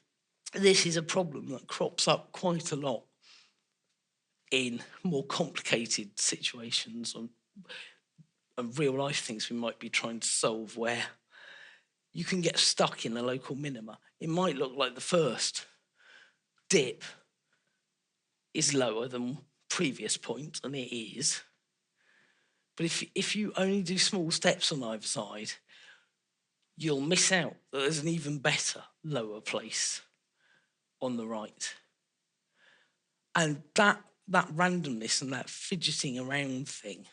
this is a problem that crops up quite a lot in more complicated situations and real life things we might be trying to solve, where you can get stuck in a local minima. It might look like the first dip is lower than previous point, and it is. But if you only do small steps on either side, you'll miss out that there's an even better lower place on the right. And that randomness and that fidgeting around thing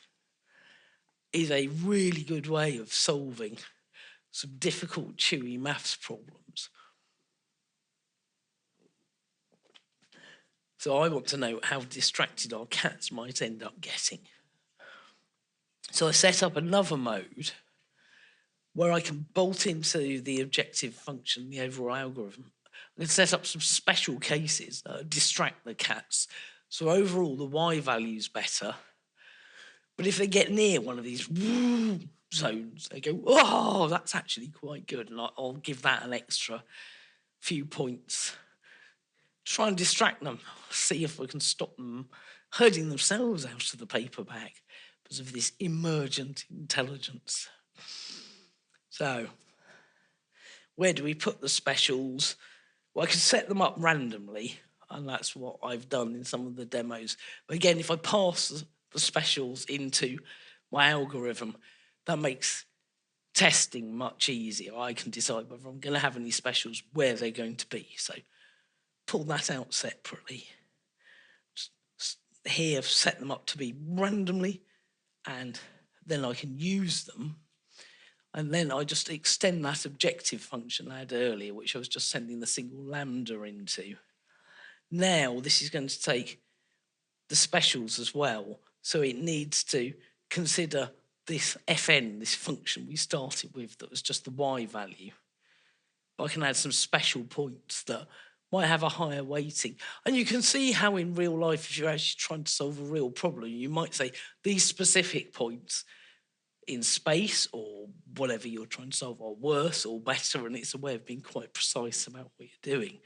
is a really good way of solving some difficult, chewy maths problems. So I want to know how distracted our cats might end up getting. So I set up another mode where I can bolt into the objective function, the overall algorithm. I can set up some special cases that distract the cats. So overall, the Y value is better. But if they get near one of these zones, they go, oh, that's actually quite good. And I'll give that an extra few points. Try and distract them, see if we can stop them herding themselves out of the paper bag because of this emergent intelligence. So, where do we put the specials? Well, I can set them up randomly, and that's what I've done in some of the demos. But again, if I pass the specials into my algorithm, that makes testing much easier. I can decide whether I'm going to have any specials, where they're going to be. So pull that out separately. Here, I've set them up to be randomly, and then I can use them. And then I just extend that objective function I had earlier, which I was just sending the single lambda into. Now, this is going to take the specials as well. So it needs to consider this fn, this function we started with that was just the y value. But I can add some special points that might have a higher weighting. And you can see how in real life, if you're actually trying to solve a real problem, you might say these specific points in space or whatever you're trying to solve are worse or better, and it's a way of being quite precise about what you're doing.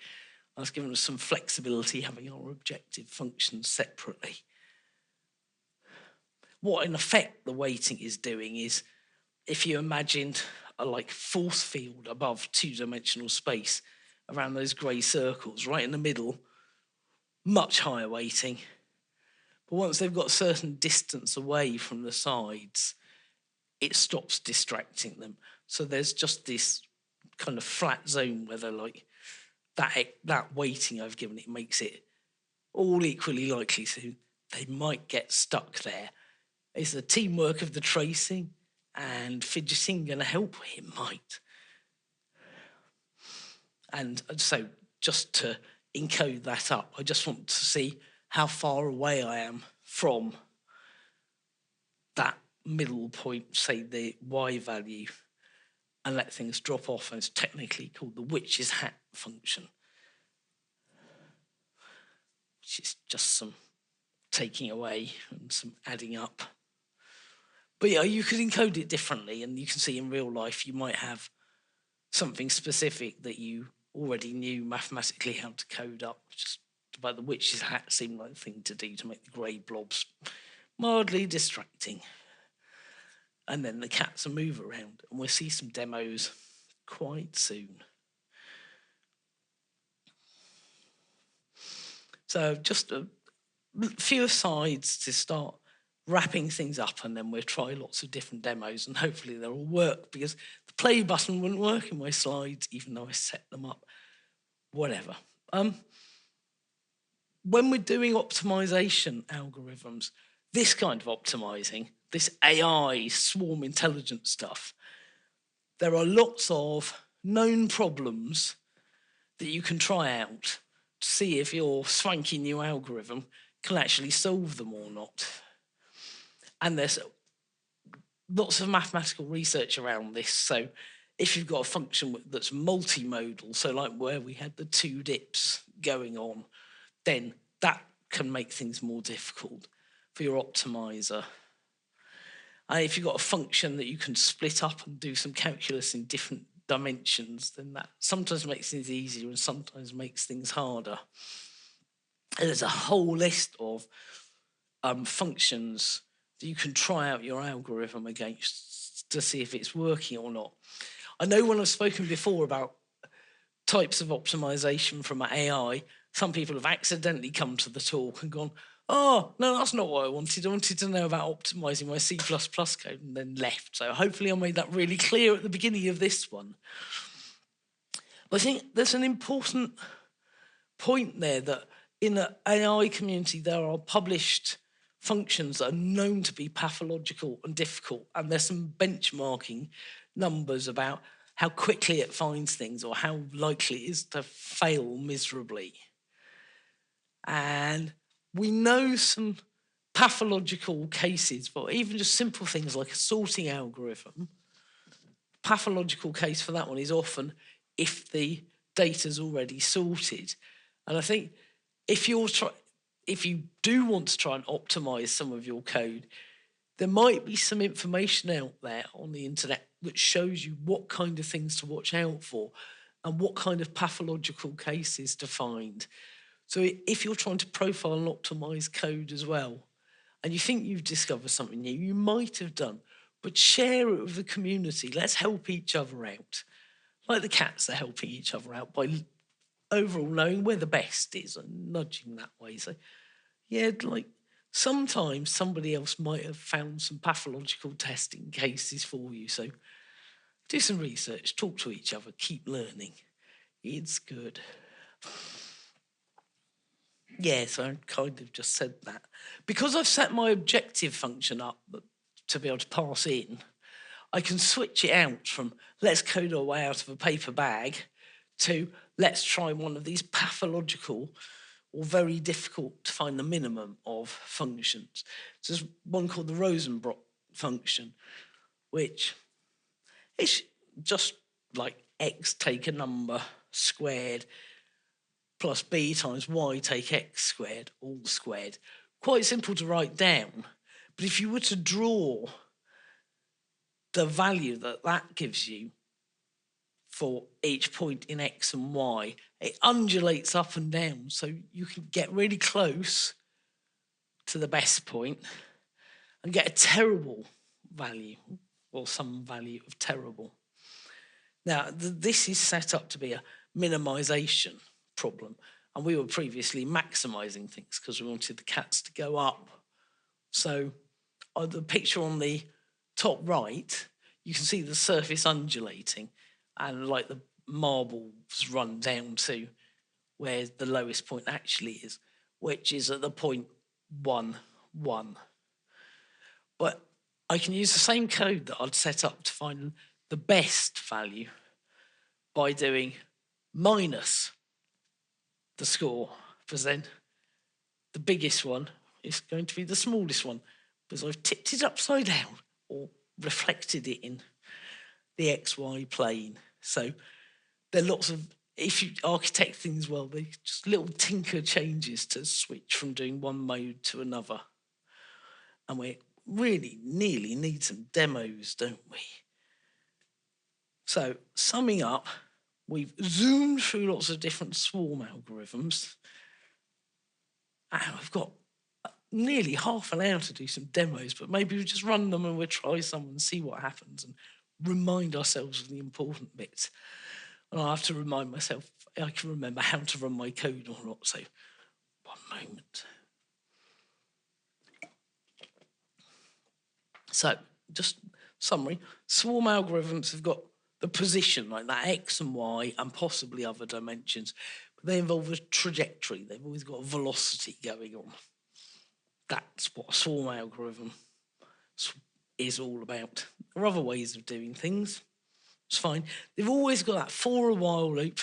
That's given us some flexibility having our objective functions separately. What in effect the weighting is doing is, if you imagined a force field above two-dimensional space around those grey circles, right in the middle, much higher weighting. But once they've got a certain distance away from the sides, it stops distracting them. So there's just this kind of flat zone where they're like, that weighting I've given it makes it all equally likely, so they might get stuck there. Is the teamwork of the tracing and fidgeting going to help? It might. And so just to encode that up, I just want to see how far away I am from that middle point, say the y value, and let things drop off. And it's technically called the witch's hat function, which is just some taking away and some adding up. But yeah, you could encode it differently, and you can see in real life you might have something specific that you already knew mathematically how to code up. Just about the witch's hat seemed like the thing to do to make the grey blobs mildly distracting. And then the cats will move around, and we'll see some demos quite soon. So just a few asides to start wrapping things up, and then we'll try lots of different demos, and hopefully they'll all work, because the play button wouldn't work in my slides, even though I set them up. Whatever. When we're doing optimization algorithms, this kind of optimizing, this AI swarm intelligence stuff, there are lots of known problems that you can try out to see if your swanky new algorithm can actually solve them or not. And there's lots of mathematical research around this. So if you've got a function that's multimodal, so like where we had the two dips going on, then that can make things more difficult for your optimizer. And if you've got a function that you can split up and do some calculus in different dimensions, then that sometimes makes things easier and sometimes makes things harder. And there's a whole list of functions that you can try out your algorithm against to see if it's working or not. I know when I've spoken before about types of optimization from AI, Some people have accidentally come to the talk and gone, oh, no, that's not what I wanted. I wanted to know about optimizing my C++ code, and then left. So hopefully I made that really clear at the beginning of this one. But I think there's an important point there that in the AI community, there are published functions that are known to be pathological and difficult, and there's some benchmarking numbers about how quickly it finds things or how likely it is to fail miserably. And we know some pathological cases for even just simple things like a sorting algorithm. Pathological case for that one is often if the data's already sorted. And I think if you do want to try and optimize some of your code, there might be some information out there on the internet that shows you what kind of things to watch out for and what kind of pathological cases to find. So if you're trying to profile and optimize code as well, and you think you've discovered something new, you might have done, but share it with the community. Let's help each other out. Like the cats are helping each other out by overall knowing where the best is and nudging that way. So, yeah, like sometimes somebody else might have found some pathological testing cases for you. So do some research, talk to each other, keep learning. It's good. Yeah, so I kind of just said that. Because I've set my objective function up to be able to pass in, I can switch it out from let's code our way out of a paper bag to let's try one of these pathological or very difficult to find the minimum of functions. So there's one called the Rosenbrock function, which is just like x take a number squared plus b times y take x squared, all squared. Quite simple to write down. But if you were to draw the value that gives you for each point in x and y, it undulates up and down. So you can get really close to the best point and get a terrible value or some value of terrible. Now, this is set up to be a minimization problem. And we were previously maximizing things because we wanted the cats to go up. So the picture on the top right, you can see the surface undulating and like the marbles run down to where the lowest point actually is, which is at the point 1, 1. But I can use the same code that I'd set up to find the best value by doing minus the score, because then the biggest one is going to be the smallest one, because I've tipped it upside down or reflected it in the XY plane. So there are lots of, if you architect things well, they just little tinker changes to switch from doing one mode to another. And we really nearly need some demos, don't we? So summing up, we've zoomed through lots of different swarm algorithms. And we've got nearly half an hour to do some demos, but maybe we just run them and we'll try some and see what happens and remind ourselves of the important bits. And I have to remind myself I can remember how to run my code or not. So one moment. So just summary, swarm algorithms have got the position, like that x and y, and possibly other dimensions. But they involve a trajectory. They've always got a velocity going on. That's what a swarm algorithm is all about. There are other ways of doing things. It's fine. They've always got that for a while loop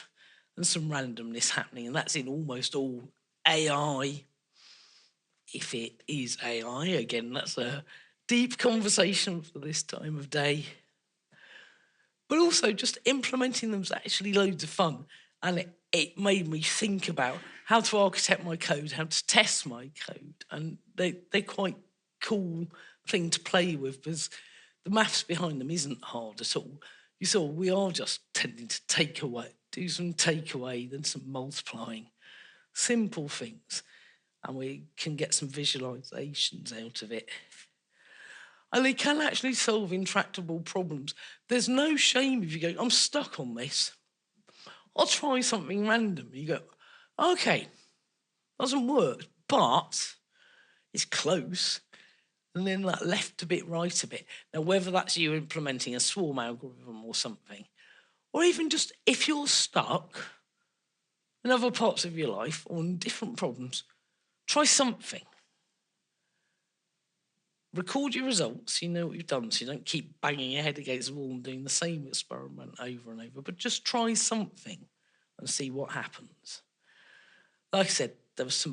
and some randomness happening, and that's in almost all AI. If it is AI, again, that's a deep conversation for this time of day. But also just implementing them is actually loads of fun. And it made me think about how to architect my code, how to test my code. And they're quite cool thing to play with because the maths behind them isn't hard at all. You saw we are just tending to do some takeaway, then some multiplying. Simple things. And we can get some visualizations out of it. And they can actually solve intractable problems. There's no shame if you go, I'm stuck on this. I'll try something random. You go, okay, Doesn't work, but it's close. And then that left a bit, right a bit. Now, whether that's you implementing a swarm algorithm or something, or even just if you're stuck in other parts of your life on different problems, try something. Record your results, so you know what you've done, so you don't keep banging your head against the wall and doing the same experiment over and over, but just try something and see what happens. Like I said, there was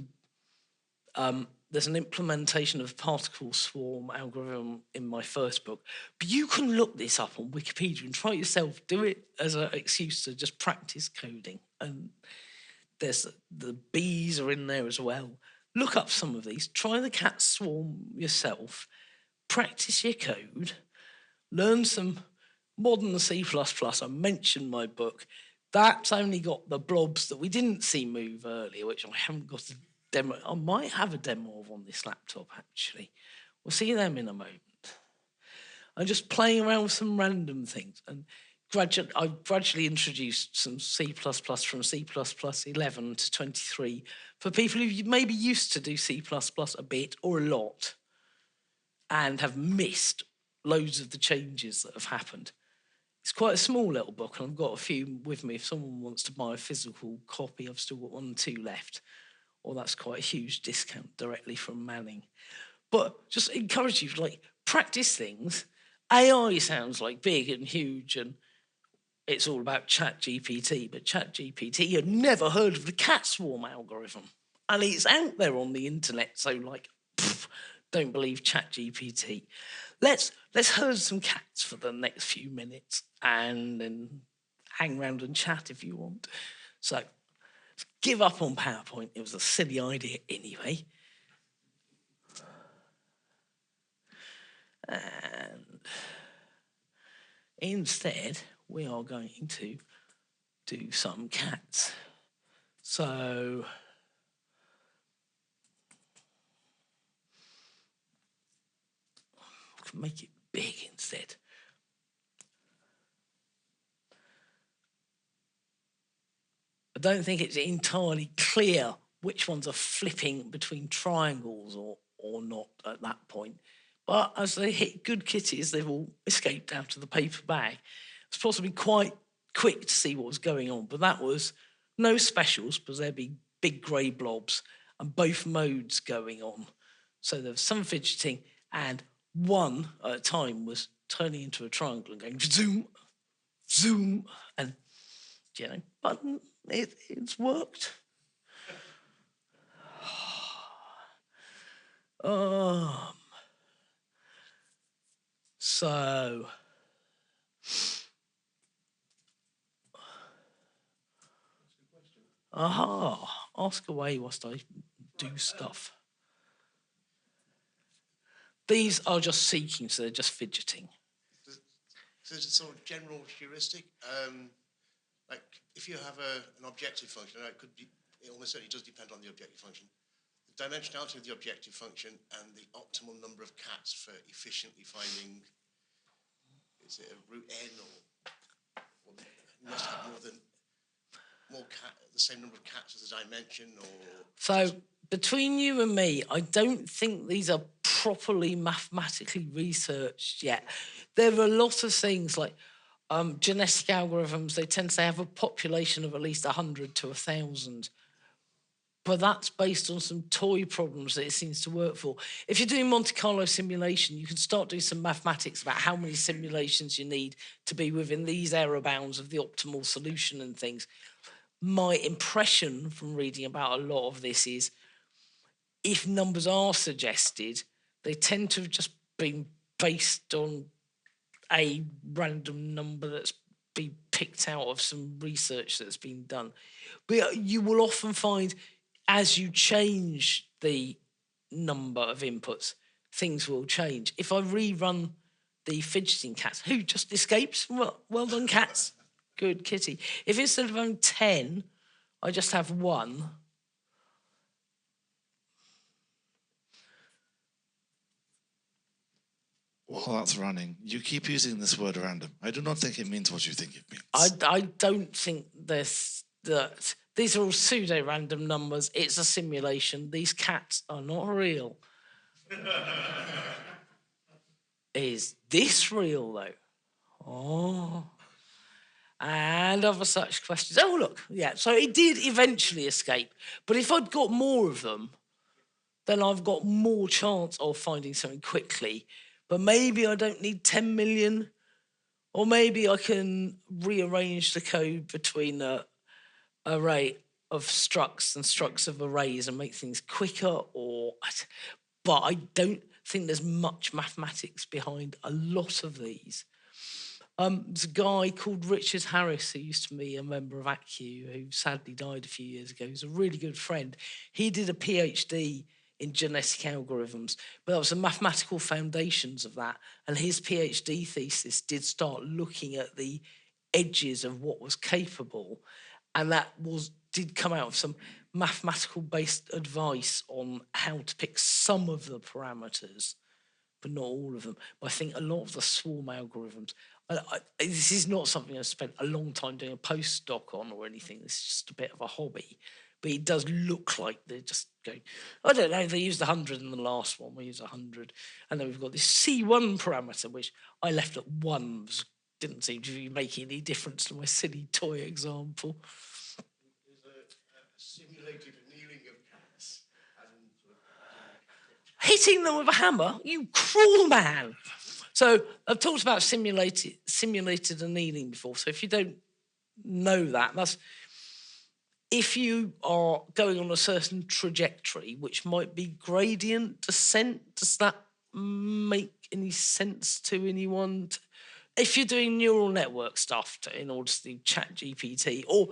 there's an implementation of particle swarm algorithm in my first book, but you can look this up on Wikipedia and try it yourself. Do it as an excuse to just practice coding. And there's the bees are in there as well. Look up some of these. Try the cat swarm yourself. Practice your code. Learn some modern C++. I mentioned my book. That's only got the blobs that we didn't see move earlier, which I haven't got a demo. I might have a demo of on this laptop, actually. We'll see them in a moment. I'm just playing around with some random things. And I gradually introduced some C++ from C++ 11 to 23 for people who may be used to do C++ a bit or a lot and have missed loads of the changes that have happened. It's quite a small little book, and I've got a few with me. If someone wants to buy a physical copy, I've still got 1 or 2 left. Or that's quite a huge discount directly from Manning. But just encourage you to practice things. AI sounds like big and huge, and it's all about ChatGPT. But ChatGPT, you've never heard of the cat swarm algorithm, and it's out there on the internet. So don't believe ChatGPT. Let's herd some cats for the next few minutes, and then hang around and chat if you want. So give up on PowerPoint. It was a silly idea anyway. And instead, we are going to do some cats. So we can make it big instead. I don't think it's entirely clear which ones are flipping between triangles or not at that point. But as they hit good kitties, they've all escaped out of the paper bag. It's possibly quite quick to see what was going on, but that was no specials because there'd be big grey blobs and both modes going on. So there was some fidgeting, and one at a time was turning into a triangle and going zoom, zoom, and button. It's worked. So ask away whilst I do stuff. These are just seeking, so they're just fidgeting. So there's a sort of general heuristic. Like if you have an objective function, it almost certainly does depend on the objective function. The dimensionality of the objective function and the optimal number of cats for efficiently finding, is it a root n or you must have the same number of cats as a dimension, or so between you and me, I don't think these are properly mathematically researched yet. There are a lot of things like genetic algorithms. They tend to have a population of at least 100 to 1,000. But that's based on some toy problems that it seems to work for. If you're doing Monte Carlo simulation, you can start doing some mathematics about how many simulations you need to be within these error bounds of the optimal solution and things. My impression from reading about a lot of this is if numbers are suggested, they tend to have just been based on a random number that's been picked out of some research that's been done. But you will often find as you change the number of inputs, things will change. If I rerun the fidgeting cats, who just escapes, well done, cats. Good kitty. If instead of having 10, I just have 1. While that's running, you keep using this word random. I do not think it means what you think it means. I don't think there's these are all pseudo-random numbers. It's a simulation. These cats are not real. Is this real, though? Oh. And other such questions. Oh, look, yeah. So it did eventually escape. But if I'd got more of them, then I've got more chance of finding something quickly. But maybe I don't need 10 million, or maybe I can rearrange the code between a array of structs and structs of arrays and make things quicker. But I don't think there's much mathematics behind a lot of these. There's a guy called Richard Harris who used to be a member of ACCU, who sadly died a few years ago. He's a really good friend. He did a PhD in genetic algorithms, but that was the mathematical foundations of that. And his PhD thesis did start looking at the edges of what was capable, and that did come out of some mathematical based advice on how to pick some of the parameters, but not all of them. But I think a lot of the swarm algorithms, this is not something I've spent a long time doing a postdoc on or anything. This is just a bit of a hobby. But it does look like they're just going, I don't know, they used 100 in the last one, we used 100. And then we've got this C1 parameter, which I left at 1, didn't seem to be making any difference to my silly toy example. Is a simulated annealing of cats. Hitting them with a hammer? You cruel man. So I've talked about simulated annealing before. So if you don't know that, that's if you are going on a certain trajectory, which might be gradient descent. Does that make any sense to anyone? If you're doing neural network stuff in order to do ChatGPT, or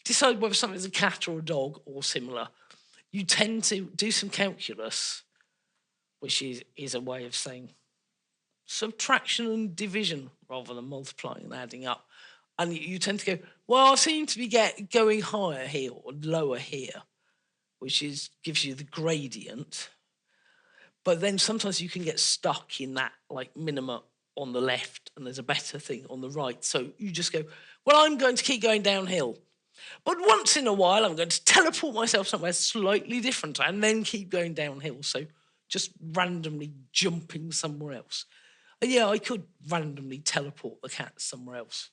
decide whether something's a cat or a dog or similar, you tend to do some calculus, which is a way of saying subtraction and division rather than multiplying and adding up. And you tend to go, well, I seem to be going higher here or lower here, which gives you the gradient. But then sometimes you can get stuck in that like minima on the left and there's a better thing on the right. So you just go, well, I'm going to keep going downhill. But once in a while, I'm going to teleport myself somewhere slightly different and then keep going downhill. So just randomly jumping somewhere else. And yeah, I could randomly teleport the cat somewhere else.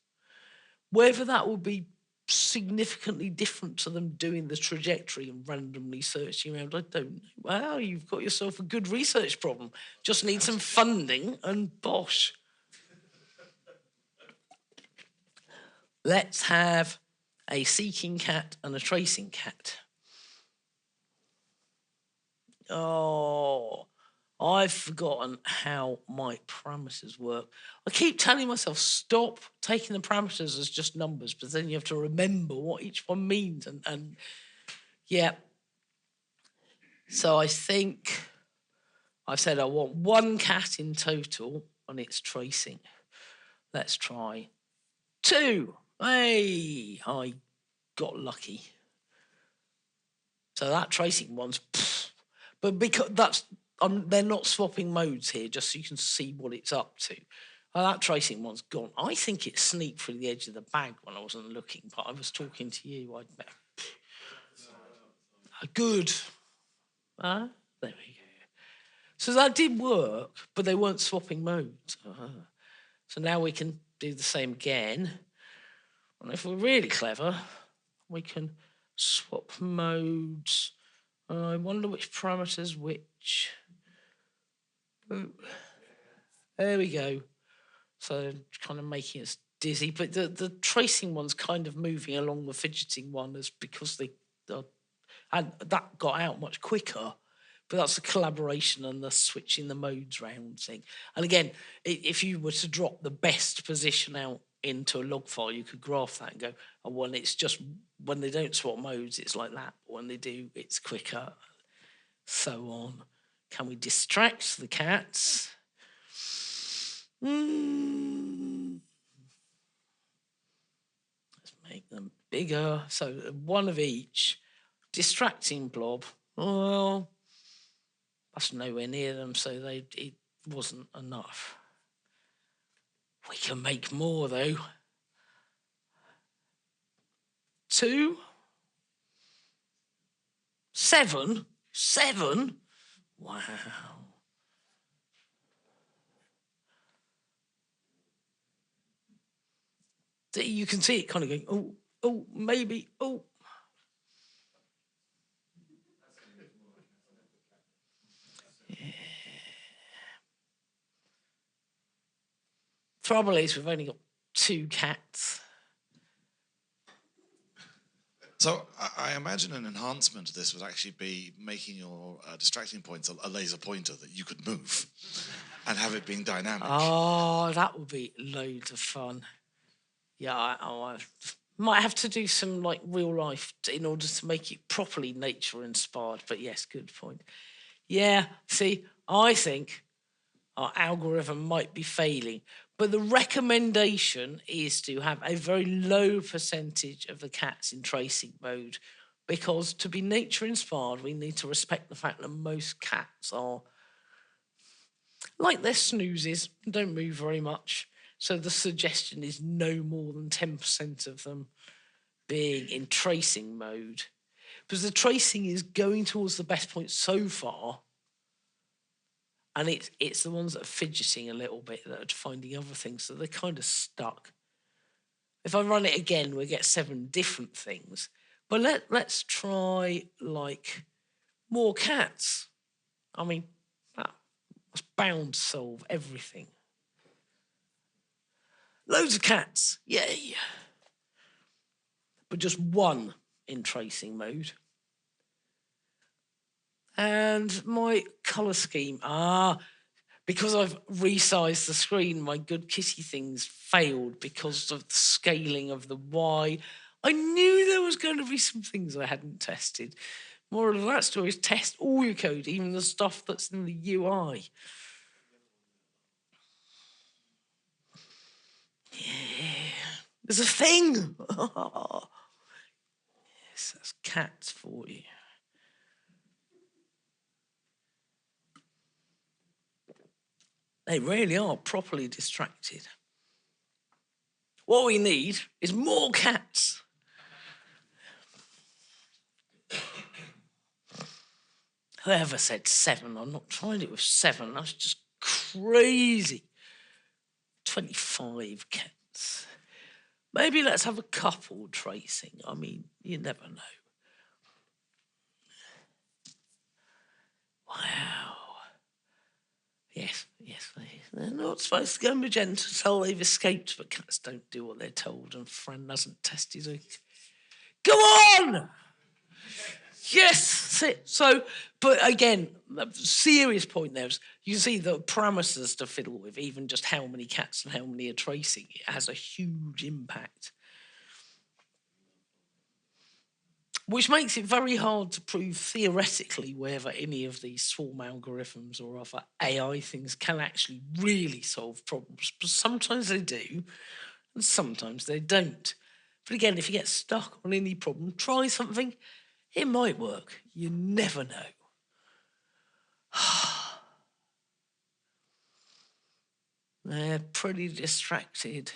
Whether that will be significantly different to them doing the trajectory and randomly searching around, I don't know. Well, you've got yourself a good research problem. Just need some funding and bosh. Let's have a seeking cat and a tracing cat. Oh, I've forgotten how my parameters work. I keep telling myself, stop taking the parameters as just numbers, but then you have to remember what each one means. And yeah. So I think I've said I want 1 cat in total on its tracing. Let's try 2. Hey, I got lucky. So that tracing one's, but because they're not swapping modes here, just so you can see what it's up to. That tracing one's gone. I think it sneaked through the edge of the bag when I wasn't looking, but I was talking to you. Good. There we go. So that did work, but they weren't swapping modes. So now we can do the same again. And if we're really clever, we can swap modes. I wonder which parameters which. Ooh. There we go. So kind of making us dizzy. But the tracing one's kind of moving along the fidgeting one is because and that got out much quicker. But that's the collaboration and the switching the modes round thing. And again, if you were to drop the best position out into a log file, you could graph that and go, oh, well, it's just when they don't swap modes, it's like that. But when they do, it's quicker. So on. Can we distract the cats? Let's make them bigger. So 1 of each. Distracting blob. Well, that's nowhere near them, so it wasn't enough. We can make more, though. 2. 7? 7? Wow. You can see it kind of going, oh, maybe, oh. Yeah. Trouble is, we've only got 2 cats. So I imagine an enhancement to this would actually be making your distracting points a laser pointer that you could move and have it being dynamic. Oh, that would be loads of fun. Yeah, I might have to do some like real life in order to make it properly nature inspired. But yes, good point. Yeah, see, I think our algorithm might be failing, but the recommendation is to have a very low percentage of the cats in tracing mode, because to be nature inspired, we need to respect the fact that most cats are like their snoozes, don't move very much. So the suggestion is no more than 10% of them being in tracing mode, because the tracing is going towards the best point so far. And it's the ones that are fidgeting a little bit that are finding other things, so they're kind of stuck. If I run it again, we'll get 7 different things. But let's try, like, more cats. I mean, that's bound to solve everything. Loads of cats, yay. But just 1 in tracing mode. And my colour scheme, because I've resized the screen, my good kitty things failed because of the scaling of the Y. I knew there was going to be some things I hadn't tested. Moral of that story is test all your code, even the stuff that's in the UI. Yeah, there's a thing. Yes, that's cats for you. They really are properly distracted. What we need is more cats. Whoever said 7, I'm not trying it with 7. That's just crazy. 25 cats. Maybe let's have a couple tracing. I mean, you never know. Wow. Yes. They're not supposed to go magenta until they've escaped, but cats don't do what they're told, and Fran hasn't tested it. Go on! Yes, so, but again, the serious point there is you can see the parameters to fiddle with, even just how many cats and how many are tracing. It has a huge impact, which makes it very hard to prove theoretically whether any of these swarm algorithms or other AI things can actually really solve problems. But sometimes they do, and sometimes they don't. But again, if you get stuck on any problem, try something. It might work. You never know. They're pretty distracted.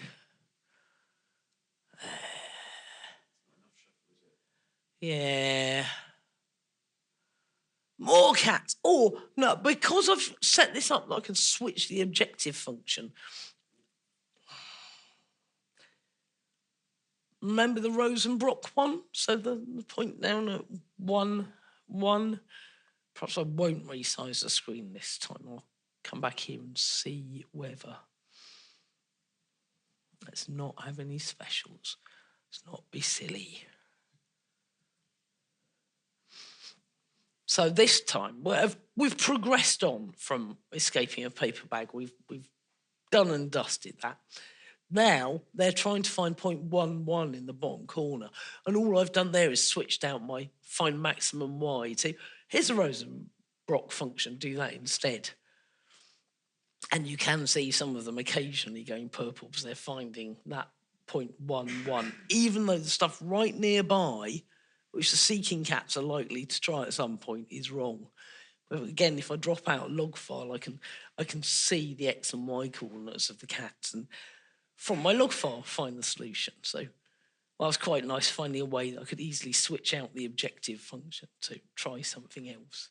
Yeah. More cats. Oh, no, because I've set this up, I can switch the objective function. Remember the Rosenbrock one? So the point down at 1, 1. Perhaps I won't resize the screen this time. I'll come back here and see whether. Let's not have any specials. Let's not be silly. So this time, we've progressed on from escaping a paper bag. We've done and dusted that. Now they're trying to find 0.11 in the bottom corner. And all I've done there is switched out my find maximum Y to, here's a Rosenbrock function, do that instead. And you can see some of them occasionally going purple because they're finding that 0.11, even though the stuff right nearby, which the seeking cats are likely to try at some point, is wrong. But again, if I drop out a log file, I can see the X and Y coordinates of the cats, and from my log file, find the solution. So Well, it was quite nice finding a way that I could easily switch out the objective function to try something else.